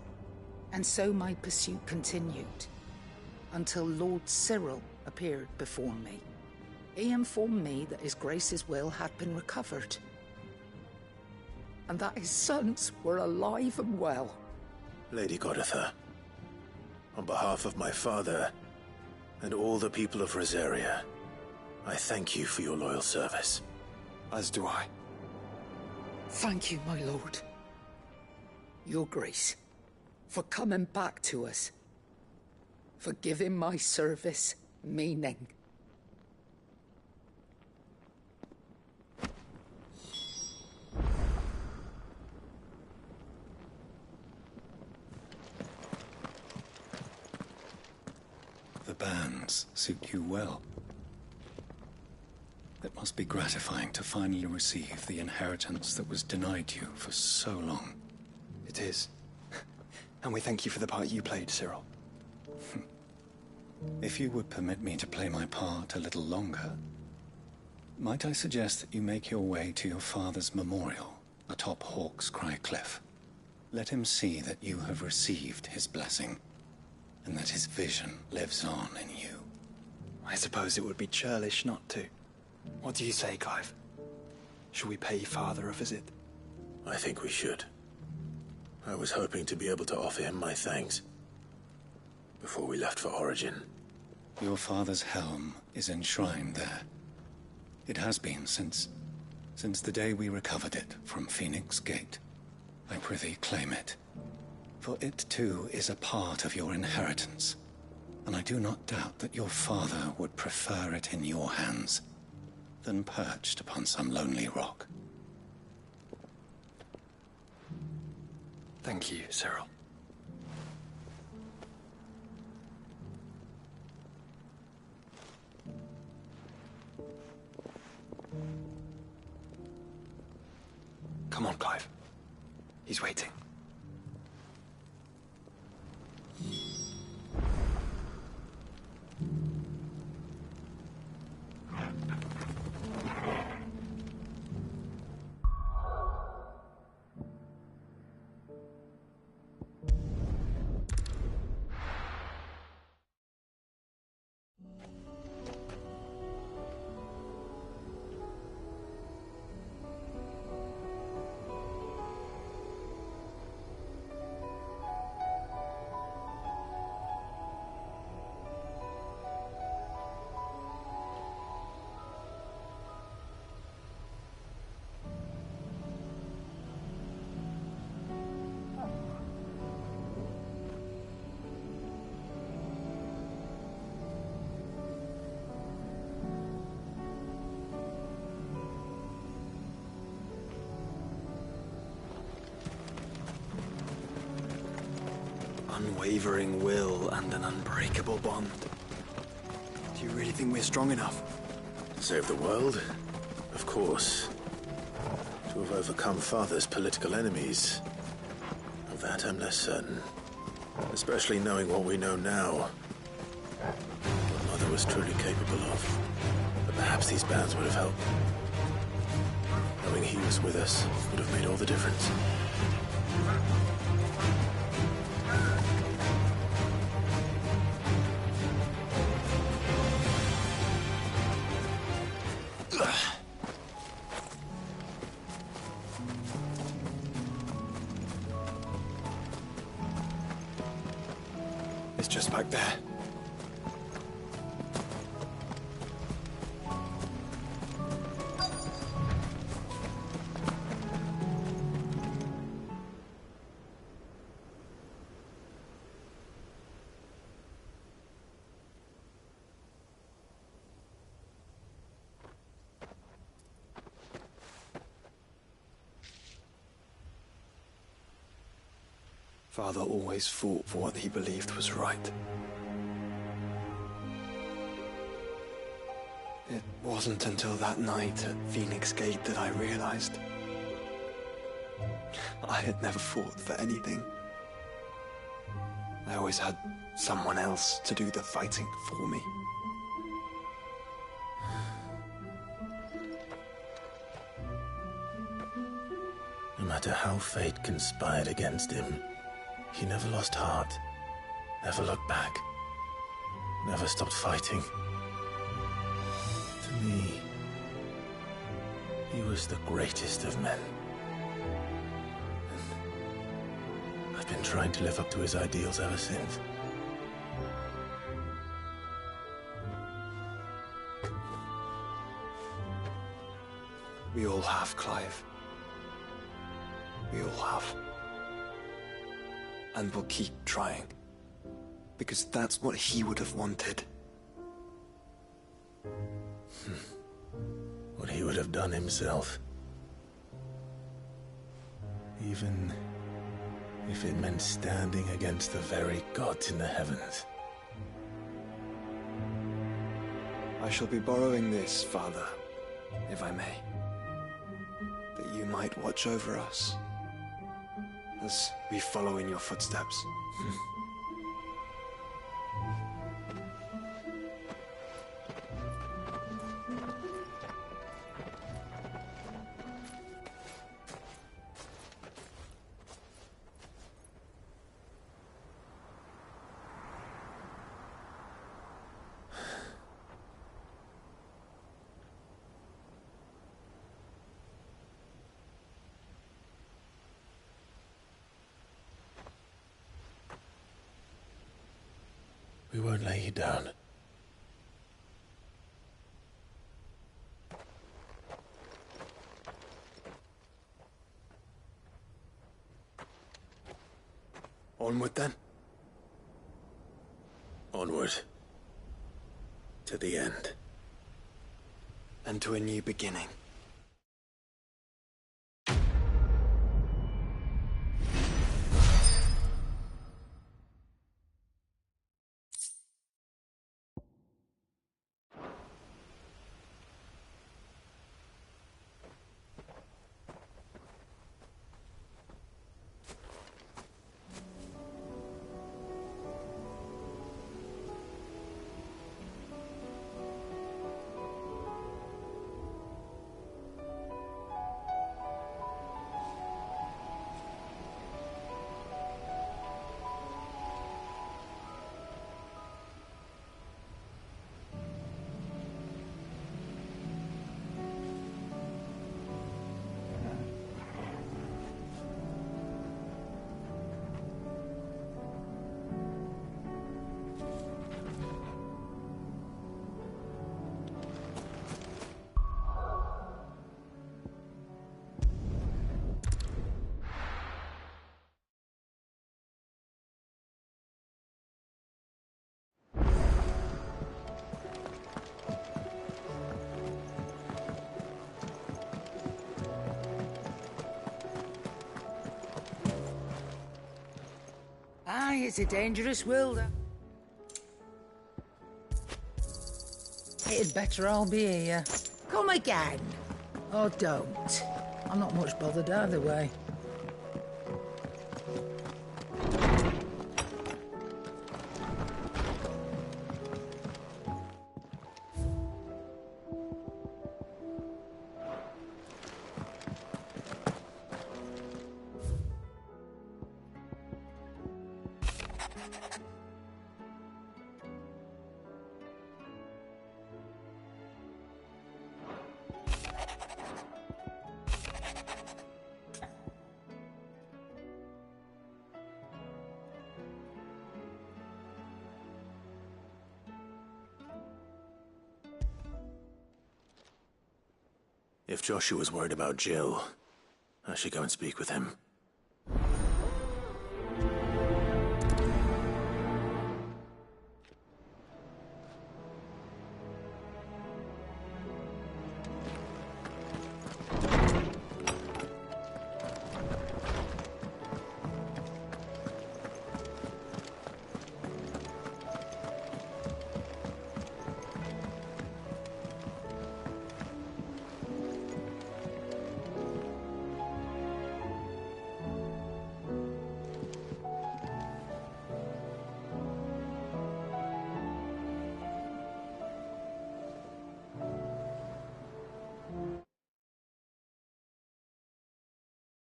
And so my pursuit continued, until Lord Cyril appeared before me. He informed me that His Grace's will had been recovered, and that his sons were alive and well. Lady Goditha, on behalf of my father and all the people of Rosaria, I thank you for your loyal service. As do I. Thank you, my lord. Your Grace, for coming back to us, for giving my service meaning. The bands suit you well. It must be gratifying to finally receive the inheritance that was denied you for so long. It is. And we thank you for the part you played, Cyril. If you would permit me to play my part a little longer, might I suggest that you make your way to your father's memorial atop Hawk's Cry Cliff? Let him see that you have received his blessing, and that his vision lives on in you. I suppose it would be churlish not to. What do you say, Clive? Should we pay Father a visit? I think we should. I was hoping to be able to offer him my thanks before we left for Origin. Your father's helm is enshrined there. It has been since the day we recovered it from Phoenix Gate. I prithee claim it, for it too is a part of your inheritance, and I do not doubt that your father would prefer it in your hands than perched upon some lonely rock. Thank you, Cyril. Come on, Clive. He's waiting. Unwavering will and an unbreakable bond. Do you really think we're strong enough? To save the world? Of course. To have overcome Father's political enemies? Of that I'm less certain. Especially knowing what we know now. What Mother was truly capable of. But perhaps these bands would have helped. Knowing he was with us would have made all the difference. It's just back there. Father always fought for what he believed was right. It wasn't until that night at Phoenix Gate that I realized I had never fought for anything. I always had someone else to do the fighting for me. No matter how fate conspired against him, he never lost heart, never looked back, never stopped fighting. To me, he was the greatest of men. And I've been trying to live up to his ideals ever since. We all have, Clive. We all have. And we'll keep trying. Because that's what he would have wanted. What he would have done himself. Even if it meant standing against the very gods in the heavens. I shall be borrowing this, Father, if I may. That you might watch over us as we follow in your footsteps. We won't lay you down. Onward, then? Onward. To the end. And to a new beginning. Aye, it's a dangerous world. It'd better all be here. Come again. Or don't. I'm not much bothered either way. If Joshua's worried about Jill, I should go and speak with him.